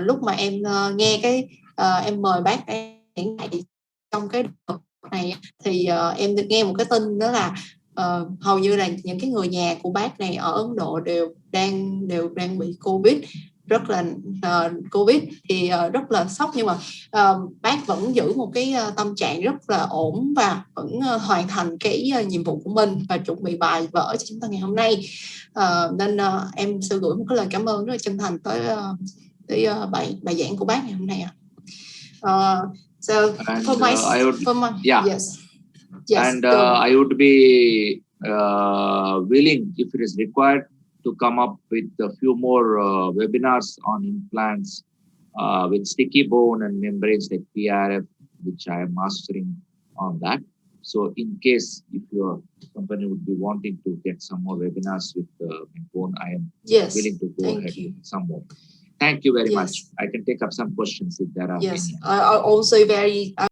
Lúc mà em nghe em mời bác hiện tại trong cái đợt này thì em được nghe một cái tin đó là hầu như là những cái người nhà của bác này ở Ấn Độ đều đang bị Covid, rất là Covid thì rất là sốc, nhưng mà bác vẫn giữ một cái tâm trạng rất là ổn và vẫn hoàn thành cái nhiệm vụ của mình và chuẩn bị bài vở cho chúng ta ngày hôm nay. Nên em sẽ gửi một cái lời cảm ơn rất là chân thành tới bài giảng của bác ngày hôm nay. So for my yes. And I would be willing, if it is required, to come up with a few more webinars on implants with sticky bone and membranes like PRF, which I am mastering on that. So in case if your company would be wanting to get some more webinars with bone, I am willing to go ahead with some more. Thank you very much. I can take up some questions if there are any. I also very